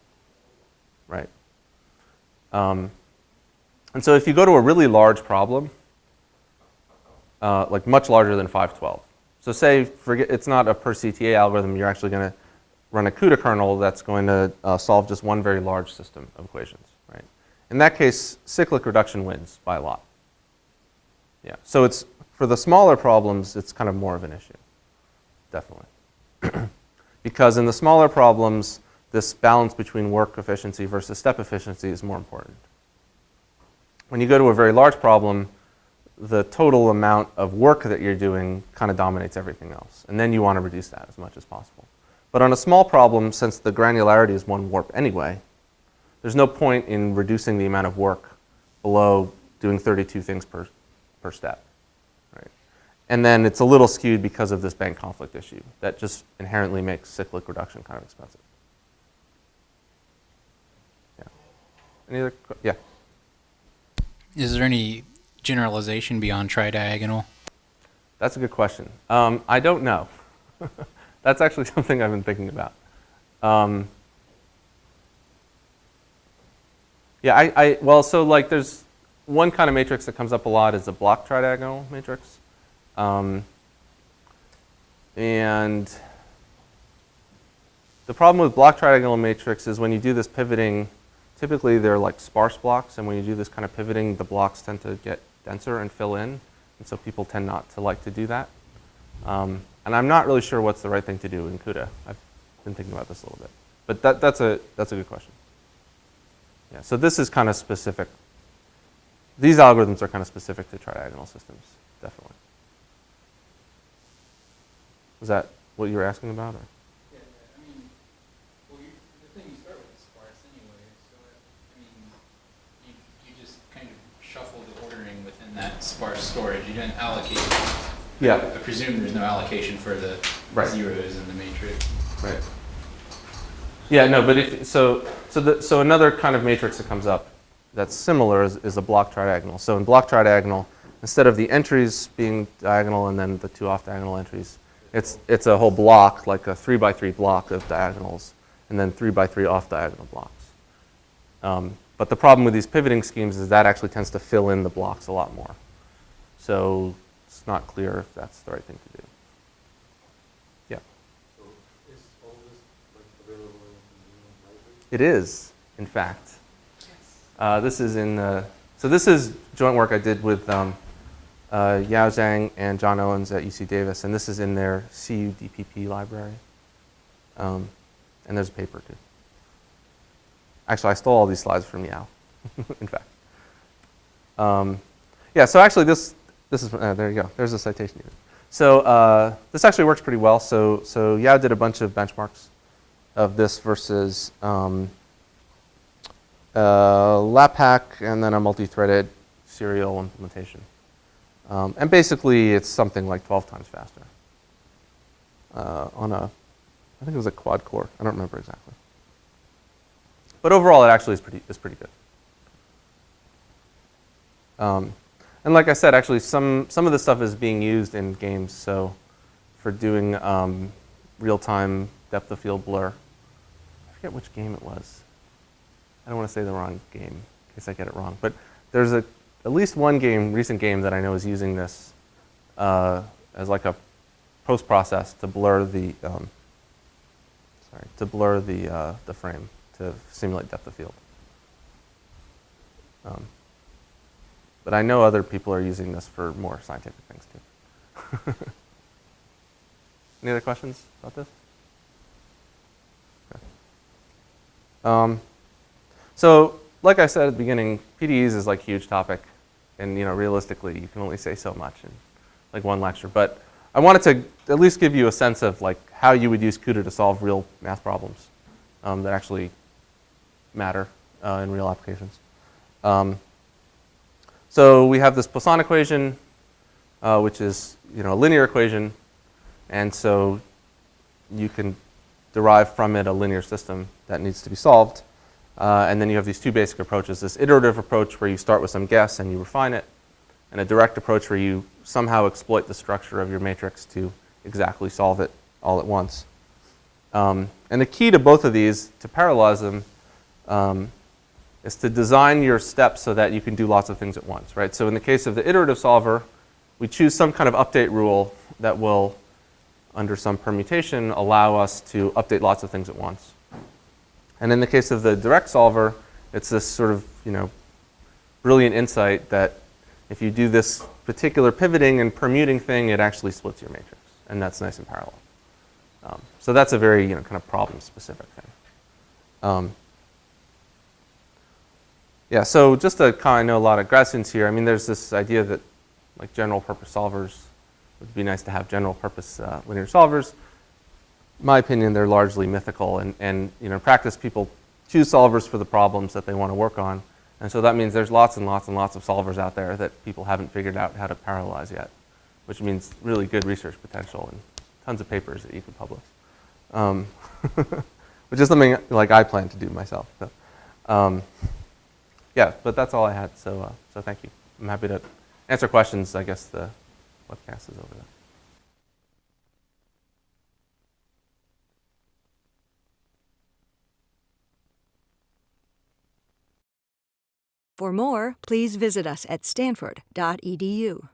right? And so if you go to a really large problem, like much larger than 512, so say, it's not a per CTA algorithm, you're actually going to run a CUDA kernel that's going to solve just one very large system of equations, right? In that case, cyclic reduction wins by a lot. Yeah, so it's, for the smaller problems, it's kind of more of an issue, definitely. Because in the smaller problems, this balance between work efficiency versus step efficiency is more important. When you go to a very large problem, the total amount of work that you're doing kind of dominates everything else. And then you want to reduce that as much as possible. But on a small problem, since the granularity is one warp anyway, there's no point in reducing the amount of work below doing 32 things per step. Right? And then it's a little skewed because of this bank conflict issue that just inherently makes cyclic reduction kind of expensive. Yeah. Any other? Yeah. Is there any generalization beyond tridiagonal? That's a good question. I don't know. That's actually something I've been thinking about. Yeah, well, so like there's one kind of matrix that comes up a lot is a block tridiagonal matrix. And The problem with block tridiagonal matrix is when you do this pivoting, typically they're like sparse blocks, and when you do this kind of pivoting, the blocks tend to get denser and fill in, and so people tend not to like to do that. And I'm not really sure what's the right thing to do in CUDA. I've been thinking about this a little bit, but that's a good question. Yeah, so this is kind of specific. These algorithms are kind of specific to tridiagonal systems, definitely. Was that what you were asking about? Or? Yeah, I mean, well, the thing you start with is sparse anyway, so I mean, you just kind of shuffle the ordering within that sparse storage. You didn't allocate. Yeah. I presume there's no allocation for the Right. zeros in the matrix. Right. Yeah, no, but if so another kind of matrix that comes up that's similar is a block tridiagonal. So in block tridiagonal, instead of the entries being diagonal and then the two off diagonal entries, it's a whole block, like a 3x3 block of diagonals, and then 3x3 off diagonal blocks. But the problem with these pivoting schemes is that actually tends to fill in the blocks a lot more. So it's not clear if that's the right thing to do. Yeah. So is all this like available in the library? It is, in fact. This is so this is joint work I did with Yao Zhang and John Owens at UC Davis, and this is in their CUDPP library. And there's a paper too. Actually, I stole all these slides from Yao, in fact. Yeah, so actually this is, there you go, there's a citation even. So this actually works pretty well. So Yao did a bunch of benchmarks of this versus LAPACK and then a multi-threaded serial implementation. And basically, it's something like 12 times faster on I think it was a quad core. I don't remember exactly. But overall, it actually is pretty good. And like I said, actually, some of this stuff is being used in games. So for doing real-time depth of field blur. I forget which game it was. I don't want to say the wrong game in case I get it wrong. But there's at least one recent game that I know is using this as like a post-process to blur the the frame to simulate depth of field. But I know other people are using this for more scientific things too. Any other questions about this? Okay. So, like I said at the beginning, PDEs is like a huge topic, and realistically, you can only say so much in like one lecture. But I wanted to at least give you a sense of like how you would use CUDA to solve real math problems that actually matter in real applications. So we have this Poisson equation, which is a linear equation, and so you can derive from it a linear system that needs to be solved. And then you have these two basic approaches, this iterative approach where you start with some guess and you refine it, and a direct approach where you somehow exploit the structure of your matrix to exactly solve it all at once. And the key to both of these, to parallelize them, is to design your steps so that you can do lots of things at once, right? So in the case of the iterative solver, we choose some kind of update rule that will, under some permutation, allow us to update lots of things at once. And in the case of the direct solver, it's this sort of, brilliant insight that if you do this particular pivoting and permuting thing, it actually splits your matrix, and that's nice and parallel. So that's a very, kind of problem-specific thing. Yeah, so just to I know a lot of grad students here. I mean, there's this idea that like general-purpose solvers would be nice to have general-purpose linear solvers. In my opinion, they're largely mythical, and in practice, people choose solvers for the problems that they want to work on, and so that means there's lots and lots and lots of solvers out there that people haven't figured out how to parallelize yet, which means really good research potential and tons of papers that you can publish, which is something like I plan to do myself. So, yeah, but that's all I had. So thank you. I'm happy to answer questions. I guess the webcast is over there. For more, please visit us at stanford.edu.